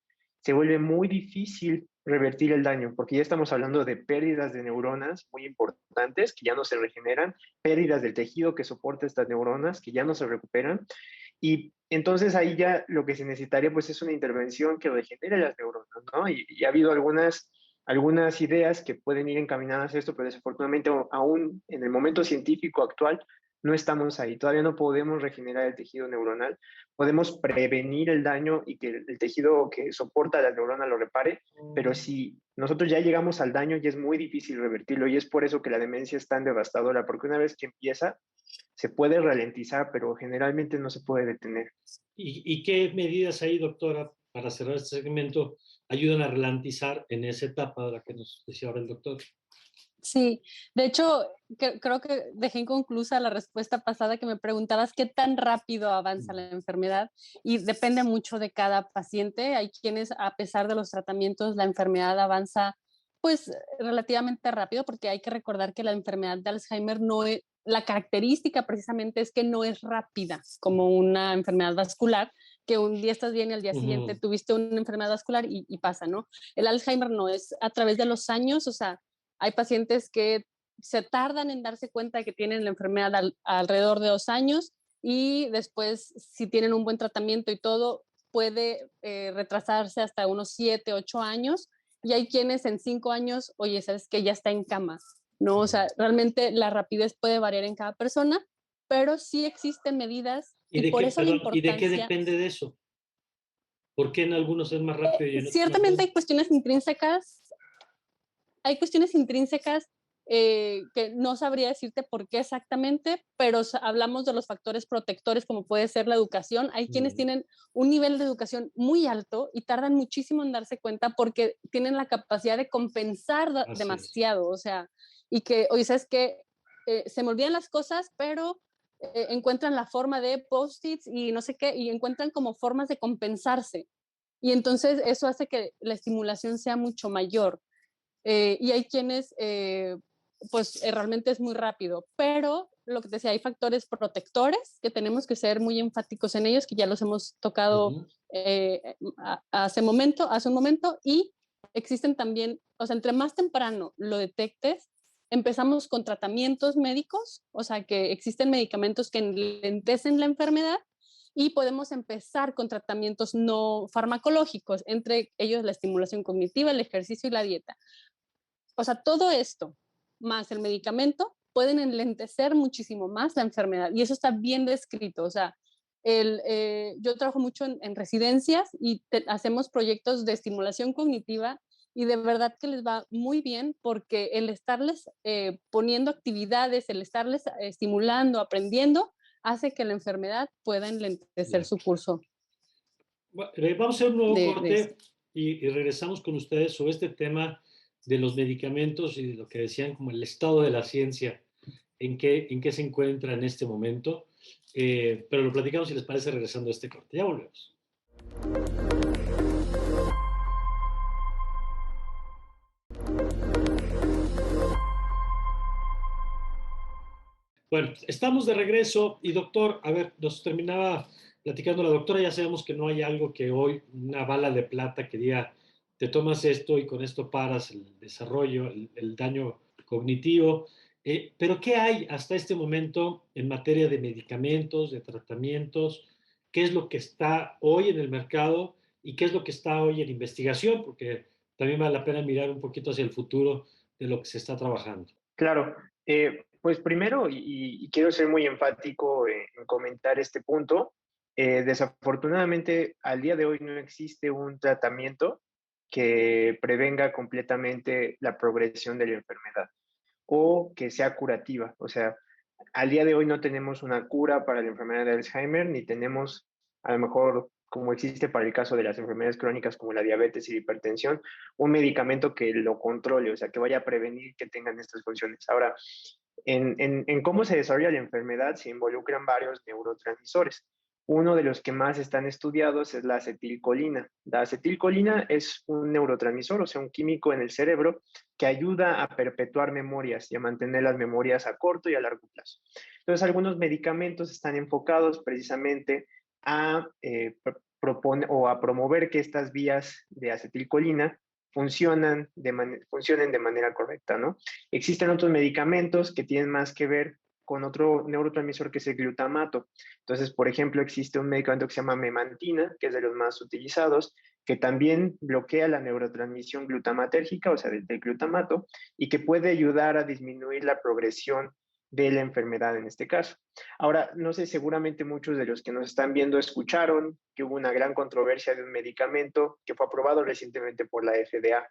se vuelve muy difícil revertir el daño, porque ya estamos hablando de pérdidas de neuronas muy importantes que ya no se regeneran, pérdidas del tejido que soporta estas neuronas que ya no se recuperan, y entonces ahí ya lo que se necesitaría pues es una intervención que regenere las neuronas, ¿no? Y ha habido algunas ideas que pueden ir encaminadas a esto, pero desafortunadamente aún en el momento científico actual no estamos ahí, todavía no podemos regenerar el tejido neuronal, podemos prevenir el daño y que el tejido que soporta las neuronas lo repare, pero si nosotros ya llegamos al daño ya es muy difícil revertirlo y es por eso que la demencia es tan devastadora, porque una vez que empieza se puede ralentizar, pero generalmente no se puede detener. ¿Y qué medidas ahí, doctora, para cerrar este segmento, ayudan a ralentizar en esa etapa de la que nos decía ahora el doctor? Sí, de hecho, creo que dejé inconclusa la respuesta pasada que me preguntabas qué tan rápido avanza la enfermedad y depende mucho de cada paciente. Hay quienes, a pesar de los tratamientos, la enfermedad avanza pues relativamente rápido porque hay que recordar que la enfermedad de Alzheimer no es, la característica precisamente es que no es rápida como una enfermedad vascular, que un día estás bien y al día siguiente tuviste una enfermedad vascular y pasa, ¿no? El Alzheimer no, es a través de los años, o sea, hay pacientes que se tardan en darse cuenta de que tienen la enfermedad alrededor de 2 años y después, si tienen un buen tratamiento y todo, puede retrasarse hasta unos 7, 8 años, y hay quienes en 5 años, oye, sabes que ya está en cama, ¿no? O sea, realmente la rapidez puede variar en cada persona, pero sí existen medidas y por eso la ¿Y de qué importancia. depende de eso? ¿Por qué en algunos es más rápido y en otros más Ciertamente lento? hay cuestiones intrínsecas que no sabría decirte por qué exactamente, pero hablamos de los factores protectores como puede ser la educación. Hay quienes tienen un nivel de educación muy alto y tardan muchísimo en darse cuenta porque tienen la capacidad de compensar demasiado, o sea, y que, oye, ¿sabes qué? Se me olvidan las cosas, pero encuentran la forma de post-its y no sé qué, y encuentran como formas de compensarse. Y entonces eso hace que la estimulación sea mucho mayor. Y hay quienes, pues realmente es muy rápido, pero lo que te decía, hay factores protectores que tenemos que ser muy enfáticos en ellos, que ya los hemos tocado hace un momento, y existen también, o sea, entre más temprano lo detectes, empezamos con tratamientos médicos, o sea, que existen medicamentos que enlentecen la enfermedad y podemos empezar con tratamientos no farmacológicos, entre ellos la estimulación cognitiva, el ejercicio y la dieta. O sea, todo esto, más el medicamento, pueden enlentecer muchísimo más la enfermedad. Y eso está bien descrito. O sea, yo trabajo mucho en residencias y hacemos proyectos de estimulación cognitiva y de verdad que les va muy bien porque el estarles poniendo actividades, el estarles estimulando, aprendiendo, hace que la enfermedad pueda enlentecer su curso. Bueno, vamos a hacer un nuevo corte y regresamos con ustedes sobre este tema de los medicamentos y de lo que decían como el estado de la ciencia, en qué se encuentra en este momento. Pero lo platicamos si les parece regresando a este corte. Ya volvemos. Bueno, estamos de regreso y doctor, a ver, nos terminaba platicando la doctora, ya sabemos que no hay algo que hoy, una bala de plata que diga, te tomas esto y con esto paras el desarrollo, el daño cognitivo, pero ¿qué hay hasta este momento en materia de medicamentos, de tratamientos? ¿Qué es lo que está hoy en el mercado y qué es lo que está hoy en investigación? Porque también vale la pena mirar un poquito hacia el futuro de lo que se está trabajando. Claro, pues primero, y quiero ser muy enfático en comentar este punto, desafortunadamente al día de hoy no existe un tratamiento que prevenga completamente la progresión de la enfermedad o que sea curativa. O sea, al día de hoy no tenemos una cura para la enfermedad de Alzheimer, ni tenemos, a lo mejor, como existe para el caso de las enfermedades crónicas como la diabetes y la hipertensión, un medicamento que lo controle, o sea, que vaya a prevenir que tengan estas funciones. Ahora, en cómo se desarrolla la enfermedad se involucran varios neurotransmisores. Uno de los que más están estudiados es la acetilcolina. La acetilcolina es un neurotransmisor, o sea, un químico en el cerebro que ayuda a perpetuar memorias y a mantener las memorias a corto y a largo plazo. Entonces, algunos medicamentos están enfocados precisamente a proponer o a promover que estas vías de acetilcolina funcionen de manera correcta, ¿no? Existen otros medicamentos que tienen más que ver con otro neurotransmisor que es el glutamato. Entonces, por ejemplo, existe un medicamento que se llama memantina, que es de los más utilizados, que también bloquea la neurotransmisión glutamatérgica, o sea, del glutamato, y que puede ayudar a disminuir la progresión de la enfermedad en este caso. Ahora, no sé, seguramente muchos de los que nos están viendo escucharon que hubo una gran controversia de un medicamento que fue aprobado recientemente por la FDA.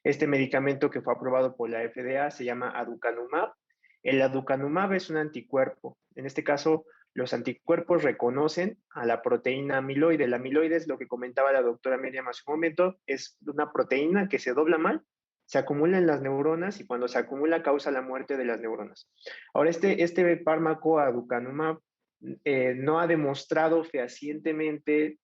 Este medicamento que fue aprobado por la FDA se llama aducanumab. El aducanumab es un anticuerpo. En este caso, los anticuerpos reconocen a la proteína amiloide. La amiloide es lo que comentaba la doctora Miriam hace un momento, es una proteína que se dobla mal, se acumula en las neuronas y cuando se acumula causa la muerte de las neuronas. Ahora, este fármaco aducanumab no ha demostrado fehacientemente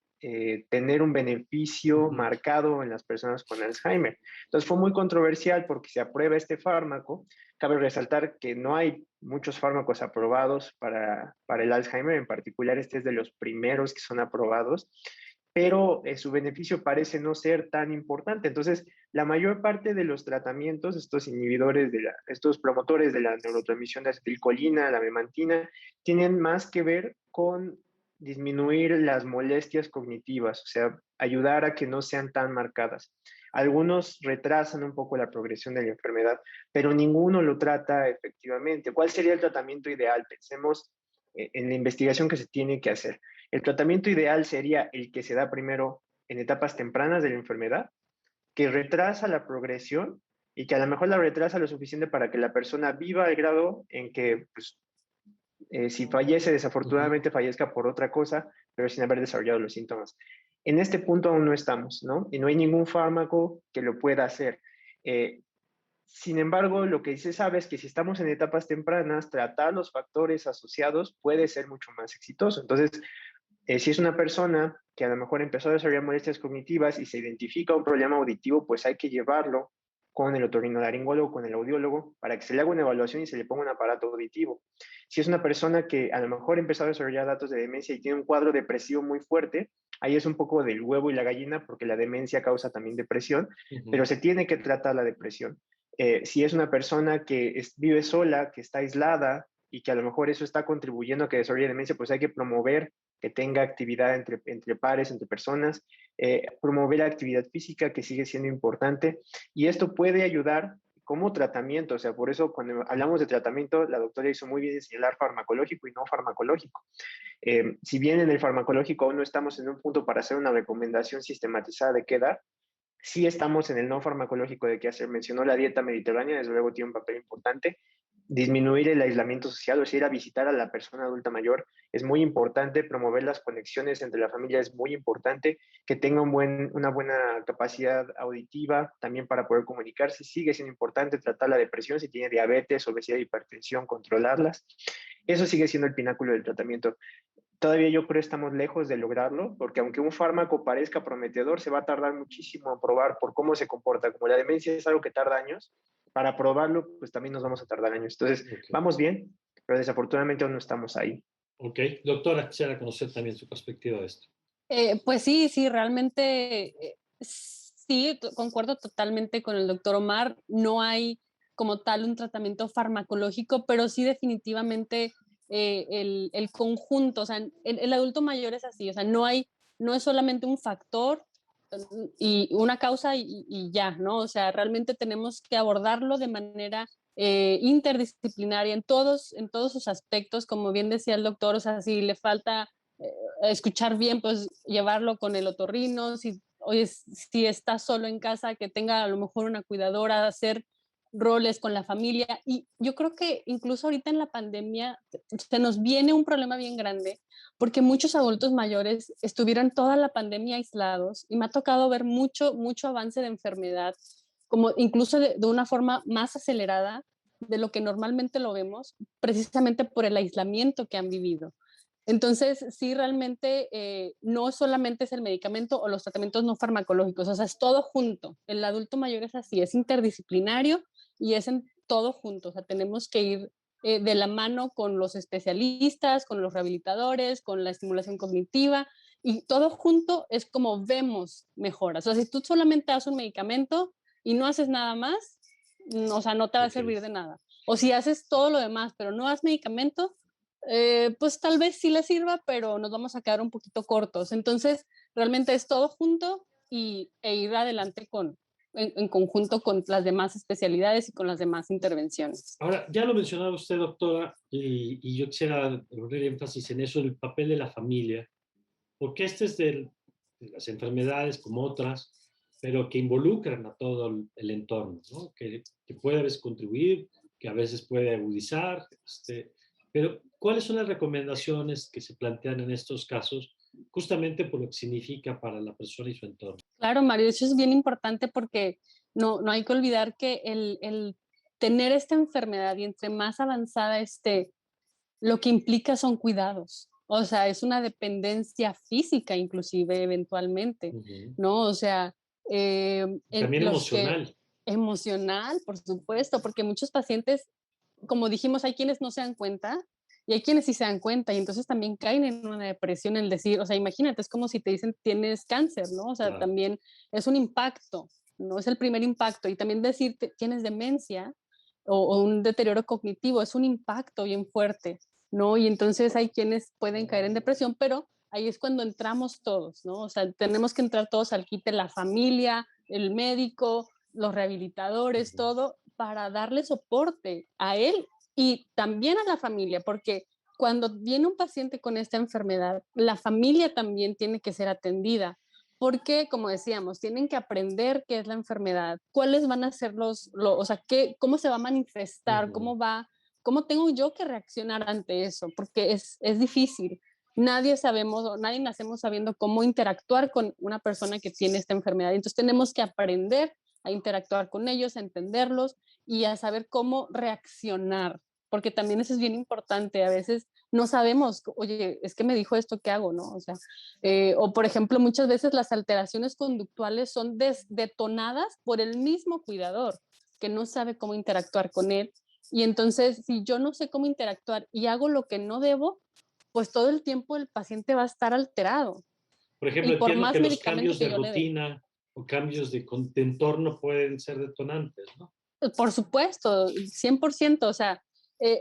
tener un beneficio marcado en las personas con Alzheimer. Entonces fue muy controversial porque se aprueba este fármaco. Cabe resaltar que no hay muchos fármacos aprobados para el Alzheimer, en particular este es de los primeros que son aprobados, pero su beneficio parece no ser tan importante. Entonces, la mayor parte de los tratamientos, estos inhibidores, estos promotores de la neurotransmisión de acetilcolina, la memantina, tienen más que ver con disminuir las molestias cognitivas, o sea, ayudar a que no sean tan marcadas. Algunos retrasan un poco la progresión de la enfermedad, pero ninguno lo trata efectivamente. ¿Cuál sería el tratamiento ideal? Pensemos en la investigación que se tiene que hacer. El tratamiento ideal sería el que se da primero en etapas tempranas de la enfermedad, que retrasa la progresión y que a lo mejor la retrasa lo suficiente para que la persona viva al grado en que, pues, si fallece, desafortunadamente fallezca por otra cosa, pero sin haber desarrollado los síntomas. En este punto aún no estamos, ¿no? Y no hay ningún fármaco que lo pueda hacer. Sin embargo, lo que se sabe es que si estamos en etapas tempranas, tratar los factores asociados puede ser mucho más exitoso. Entonces, si es una persona que a lo mejor empezó a desarrollar molestias cognitivas y se identifica un problema auditivo, pues hay que llevarlo con el otorrinolaringólogo, con el audiólogo, para que se le haga una evaluación y se le ponga un aparato auditivo. Si es una persona que a lo mejor empezó a desarrollar datos de demencia y tiene un cuadro depresivo muy fuerte, ahí es un poco del huevo y la gallina, porque la demencia causa también depresión, pero se tiene que tratar la depresión. Si es una persona que vive sola, que está aislada y que a lo mejor eso está contribuyendo a que desarrolle demencia, pues hay que promover que tenga actividad entre pares, entre personas, promover la actividad física, que sigue siendo importante, y esto puede ayudar como tratamiento. O sea, por eso cuando hablamos de tratamiento, la doctora hizo muy bien en señalar farmacológico y no farmacológico. Si bien en el farmacológico aún no estamos en un punto para hacer una recomendación sistematizada de qué dar, sí estamos en el no farmacológico de qué hacer. Mencionó la dieta mediterránea, desde luego tiene un papel importante. Disminuir el aislamiento social, o sea, ir a visitar a la persona adulta mayor es muy importante. Promover las conexiones entre la familia es muy importante. Que tenga una buena capacidad auditiva también para poder comunicarse sigue siendo importante. Tratar la depresión, si tiene diabetes, obesidad, hipertensión, controlarlas. Eso sigue siendo el pináculo del tratamiento. Todavía yo creo que estamos lejos de lograrlo, porque aunque un fármaco parezca prometedor, se va a tardar muchísimo en probar por cómo se comporta. Como la demencia es algo que tarda años, para probarlo, pues también nos vamos a tardar años. Entonces, vamos bien, pero desafortunadamente aún no estamos ahí. Ok, doctora, quisiera conocer también su perspectiva de esto. Pues sí, realmente sí, concuerdo totalmente con el doctor Omar. No hay como tal un tratamiento farmacológico, pero sí definitivamente el conjunto, o sea, el adulto mayor es así, o sea, no es solamente un factor y una causa y ya, ¿no? O sea, realmente tenemos que abordarlo de manera interdisciplinaria en todos sus aspectos, como bien decía el doctor. O sea, si le falta escuchar bien, pues llevarlo con el otorrino. Si está solo en casa, que tenga a lo mejor una cuidadora, hacer roles con la familia. Y yo creo que incluso ahorita en la pandemia se nos viene un problema bien grande, porque muchos adultos mayores estuvieron toda la pandemia aislados y me ha tocado ver mucho avance de enfermedad, como incluso de una forma más acelerada de lo que normalmente lo vemos, precisamente por el aislamiento que han vivido. Entonces, sí, realmente no solamente es el medicamento o los tratamientos no farmacológicos, o sea, es todo junto. El adulto mayor es así, es interdisciplinario y es en todo junto. O sea, tenemos que ir de la mano con los especialistas, con los rehabilitadores, con la estimulación cognitiva, y todo junto es como vemos mejoras. O sea, si tú solamente das un medicamento y no haces nada más, o sea, no te va a servir de nada. O si haces todo lo demás, pero no das medicamento, pues tal vez sí le sirva, pero nos vamos a quedar un poquito cortos. Entonces, realmente es todo junto e ir adelante en conjunto con las demás especialidades y con las demás intervenciones. Ahora, ya lo mencionaba usted, doctora, y yo quisiera poner énfasis en eso, el papel de la familia, porque este es de las enfermedades como otras, pero que involucran a todo el entorno, ¿no? Que puede a veces contribuir, que a veces puede agudizar, pero ¿cuáles son las recomendaciones que se plantean en estos casos, justamente por lo que significa para la persona y su entorno? Claro, Mario, eso es bien importante porque no hay que olvidar que el tener esta enfermedad, y entre más avanzada esté, lo que implica son cuidados. O sea, es una dependencia física inclusive eventualmente, ¿no? O sea, También los que emocional. emocional, por supuesto, porque muchos pacientes, como dijimos, hay quienes no se dan cuenta y hay quienes sí se dan cuenta y entonces también caen en una depresión en decir, o sea, imagínate, es como si te dicen tienes cáncer, ¿no? O sea, Claro. también es un impacto, ¿no? Es el primer impacto y también decir tienes demencia o un deterioro cognitivo es un impacto bien fuerte, ¿no? Y entonces hay quienes pueden caer en depresión, pero ahí es cuando entramos todos, ¿no? O sea, tenemos que entrar todos al quite, la familia, el médico, los rehabilitadores, todo, para darle soporte a él y también a la familia, porque cuando viene un paciente con esta enfermedad, la familia también tiene que ser atendida, porque, como decíamos, tienen que aprender qué es la enfermedad, cuáles van a ser o sea, cómo se va a manifestar, cómo tengo yo que reaccionar ante eso, porque es difícil. Nadie sabemos, nadie nacemos sabiendo cómo interactuar con una persona que tiene esta enfermedad. Entonces tenemos que aprender a interactuar con ellos, a entenderlos y a saber cómo reaccionar, porque también eso es bien importante. A veces no sabemos, oye, es que me dijo esto, ¿qué hago? ¿No? O sea, o por ejemplo, muchas veces las alteraciones conductuales son detonadas por el mismo cuidador, que no sabe cómo interactuar con él. Y entonces, si yo no sé cómo interactuar y hago lo que no debo, pues todo el tiempo el paciente va a estar alterado. Por Y ejemplo, por entiendo más que los medicamento cambios de que yo le dé. rutina o cambios de entorno pueden ser detonantes, ¿no? Por supuesto, 100%. O sea,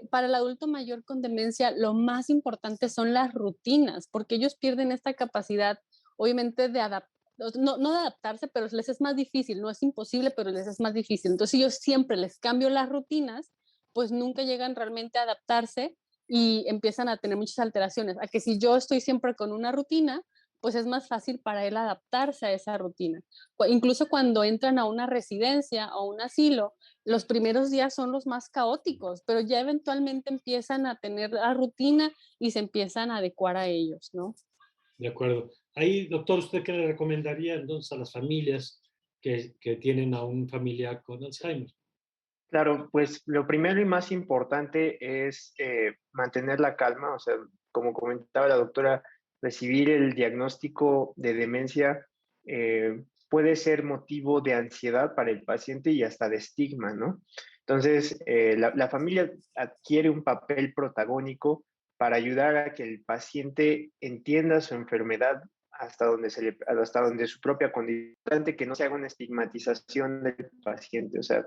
para el adulto mayor con demencia, lo más importante son las rutinas, porque ellos pierden esta capacidad, obviamente, de adaptar. No de adaptarse, pero les es más difícil, no es imposible, pero les es más difícil. Entonces yo siempre les cambio las rutinas, pues nunca llegan realmente a adaptarse y empiezan a tener muchas alteraciones. A que si yo estoy siempre con una rutina, pues es más fácil para él adaptarse a esa rutina. Incluso cuando entran a una residencia o un asilo, los primeros días son los más caóticos, pero ya eventualmente empiezan a tener la rutina y se empiezan a adecuar a ellos, ¿no? De acuerdo. Ahí, doctor, ¿usted qué le recomendaría entonces a las familias que tienen a un familiar con Alzheimer? Claro, pues lo primero y más importante es mantener la calma, o sea, como comentaba la doctora, recibir el diagnóstico de demencia puede ser motivo de ansiedad para el paciente y hasta de estigma, ¿no? Entonces, la familia adquiere un papel protagónico para ayudar a que el paciente entienda su enfermedad hasta donde su propia condición, que no se haga una estigmatización del paciente, o sea,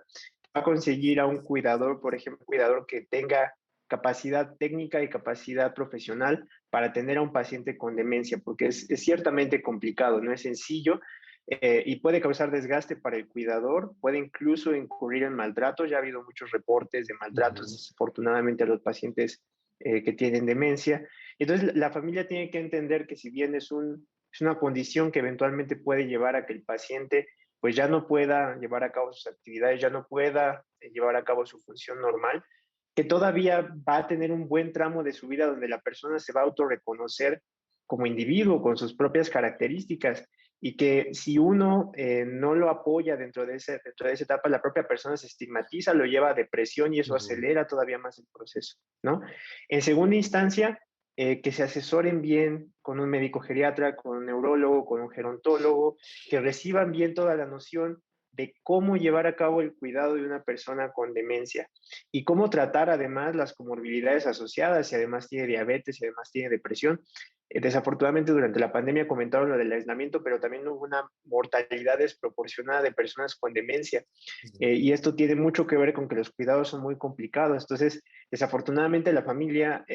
va a conseguir a un cuidador, por ejemplo, un cuidador que tenga capacidad técnica y capacidad profesional para atender a un paciente con demencia, porque es ciertamente complicado, no es sencillo y puede causar desgaste para el cuidador, puede incluso incurrir en maltrato. Ya ha habido muchos reportes de maltratos, desafortunadamente, a los pacientes que tienen demencia. Entonces, la familia tiene que entender que si bien es una condición que eventualmente puede llevar a que el paciente pues ya no pueda llevar a cabo sus actividades, ya no pueda llevar a cabo su función normal, que todavía va a tener un buen tramo de su vida donde la persona se va a autorreconocer como individuo con sus propias características y que si uno no lo apoya dentro de esa etapa, la propia persona se estigmatiza, lo lleva a depresión y eso acelera todavía más el proceso, ¿no? En segunda instancia, que se asesoren bien con un médico geriatra, con un neurólogo, con un gerontólogo, que reciban bien toda la noción de cómo llevar a cabo el cuidado de una persona con demencia y cómo tratar además las comorbilidades asociadas, si además tiene diabetes, si además tiene depresión. Desafortunadamente durante la pandemia comentaron lo del aislamiento, pero también hubo una mortalidad desproporcionada de personas con demencia y esto tiene mucho que ver con que los cuidados son muy complicados. Entonces, desafortunadamente la familia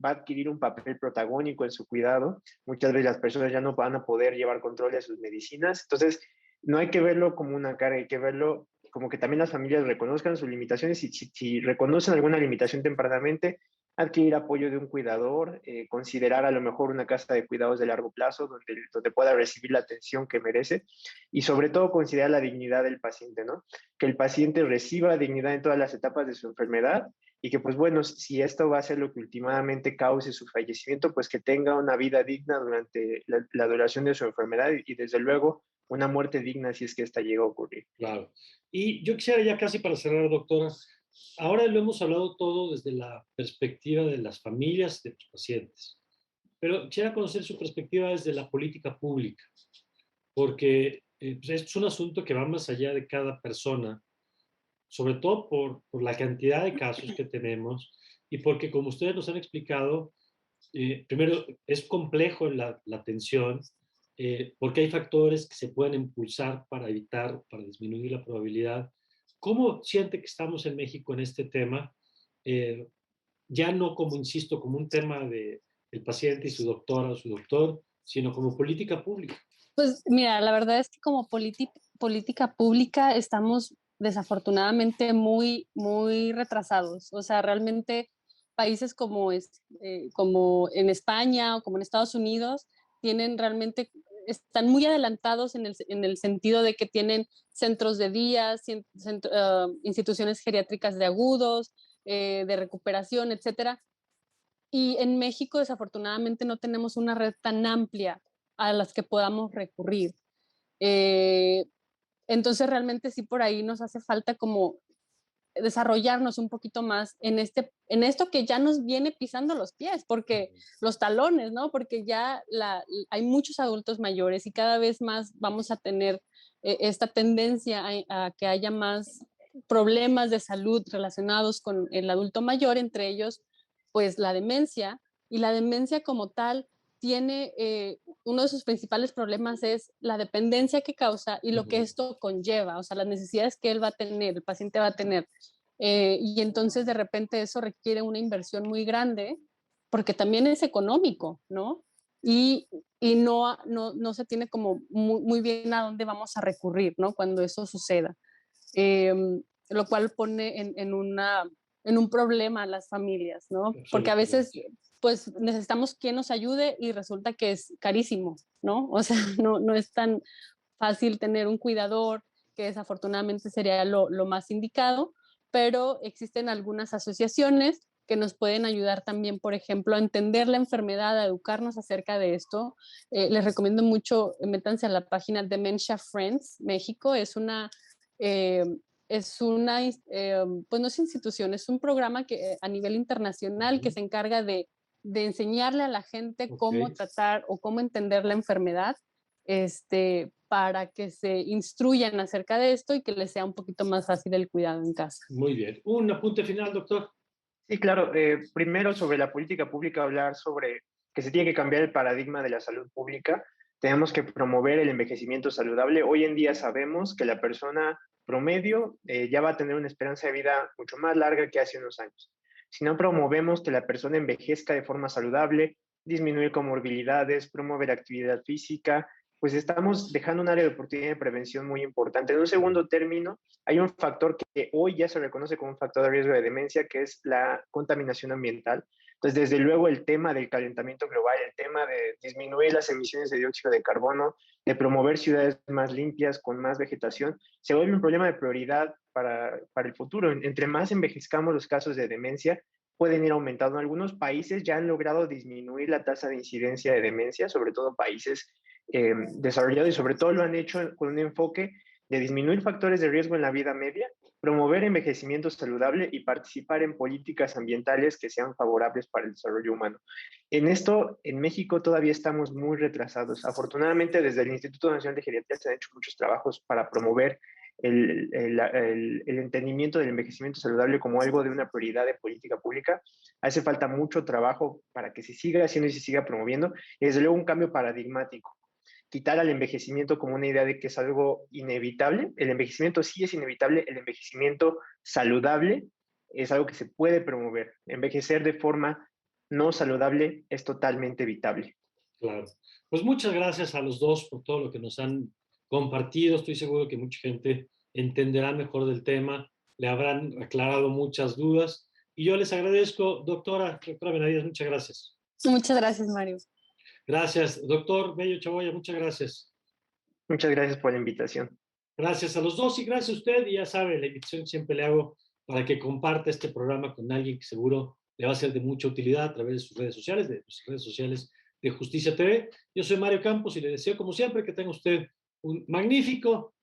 va a adquirir un papel protagónico en su cuidado. Muchas veces las personas ya no van a poder llevar control de sus medicinas. Entonces, no hay que verlo como una carga, hay que verlo como que también las familias reconozcan sus limitaciones y si reconocen alguna limitación tempranamente, adquirir apoyo de un cuidador, considerar a lo mejor una casa de cuidados de largo plazo donde pueda recibir la atención que merece y sobre todo considerar la dignidad del paciente, ¿no? Que el paciente reciba dignidad en todas las etapas de su enfermedad y que pues bueno, si esto va a ser lo que últimamente cause su fallecimiento, pues que tenga una vida digna durante la duración de su enfermedad y desde luego una muerte digna si es que esta llega a ocurrir. Claro. Y yo quisiera ya casi para cerrar, doctora, ahora lo hemos hablado todo desde la perspectiva de las familias de los pacientes, pero quisiera conocer su perspectiva desde la política pública, porque pues es un asunto que va más allá de cada persona, sobre todo por la cantidad de casos que tenemos y porque, como ustedes nos han explicado, primero es complejo la atención, porque hay factores que se pueden impulsar para evitar, para disminuir la probabilidad. ¿Cómo siente que estamos en México en este tema? Eh, ya no como, insisto, como un tema de el paciente y su doctora o su doctor, sino como política pública. Pues mira, la verdad es que como política pública estamos desafortunadamente muy retrasados. O sea, realmente países como en España o como en Estados Unidos tienen realmente, están muy adelantados en el sentido de que tienen centros de día, instituciones geriátricas de agudos, de recuperación, etcétera. Y en México, desafortunadamente, no tenemos una red tan amplia a las que podamos recurrir. Eh, entonces, realmente sí por ahí nos hace falta como desarrollarnos un poquito más en esto que ya nos viene pisando los pies, porque los talones, ¿no? Porque ya hay muchos adultos mayores y cada vez más vamos a tener esta tendencia a que haya más problemas de salud relacionados con el adulto mayor, entre ellos, pues la demencia, y la demencia como tal tiene, uno de sus principales problemas es la dependencia que causa y lo que esto conlleva, o sea, las necesidades que él va a tener, el paciente va a tener. Y entonces de repente eso requiere una inversión muy grande, porque también es económico, ¿no? Y no se tiene como muy bien a dónde vamos a recurrir, ¿no? Cuando eso suceda. Eh, lo cual pone en un problema a las familias, ¿no? Porque a veces pues necesitamos quien nos ayude y resulta que es carísimo, ¿no? O sea, no es tan fácil tener un cuidador, que desafortunadamente sería lo más indicado, pero existen algunas asociaciones que nos pueden ayudar también, por ejemplo, a entender la enfermedad, a educarnos acerca de esto. Les recomiendo mucho, métanse a la página Dementia Friends México, eh, pues no es institución, es un programa que a nivel internacional que se encarga de enseñarle a la gente cómo tratar o cómo entender la enfermedad, para que se instruyan acerca de esto y que les sea un poquito más fácil el cuidado en casa. Muy bien. Un apunte final, doctor. Sí, claro. Primero, sobre la política pública, hablar sobre que se tiene que cambiar el paradigma de la salud pública. Tenemos que promover el envejecimiento saludable. Hoy en día sabemos que la persona promedio ya va a tener una esperanza de vida mucho más larga que hace unos años. Si no promovemos que la persona envejezca de forma saludable, disminuir comorbilidades, promover actividad física, pues estamos dejando un área de oportunidad de prevención muy importante. En un segundo término, hay un factor que hoy ya se reconoce como un factor de riesgo de demencia, que es la contaminación ambiental. Entonces, desde luego, el tema del calentamiento global, el tema de disminuir las emisiones de dióxido de carbono, de promover ciudades más limpias, con más vegetación, se vuelve un problema de prioridad para el futuro. Entre más envejezcamos, los casos de demencia pueden ir aumentando. Algunos países ya han logrado disminuir la tasa de incidencia de demencia, sobre todo países desarrollados, y sobre todo lo han hecho con un enfoque de disminuir factores de riesgo en la vida media, promover envejecimiento saludable y participar en políticas ambientales que sean favorables para el desarrollo humano. En esto, en México todavía estamos muy retrasados. Afortunadamente, desde el Instituto Nacional de Geriatría se han hecho muchos trabajos para promover el entendimiento del envejecimiento saludable como algo de una prioridad de política pública. Hace falta mucho trabajo para que se siga haciendo y se siga promoviendo, y desde luego un cambio paradigmático. Quitar al envejecimiento como una idea de que es algo inevitable. El envejecimiento sí es inevitable, el envejecimiento saludable es algo que se puede promover. Envejecer de forma no saludable es totalmente evitable. Claro. Pues muchas gracias a los dos por todo lo que nos han compartido. Estoy seguro que mucha gente entenderá mejor del tema, le habrán aclarado muchas dudas. Y yo les agradezco, doctora Benavides, muchas gracias. Muchas gracias, Mario. Gracias, doctor Bello Chaboya, muchas gracias. Muchas gracias por la invitación. Gracias a los dos y gracias a usted. Y ya sabe, la invitación siempre le hago para que comparta este programa con alguien que seguro le va a ser de mucha utilidad a través de sus redes sociales, de sus redes sociales de Justicia TV. Yo soy Mario Campos y le deseo, como siempre, que tenga usted un magnífico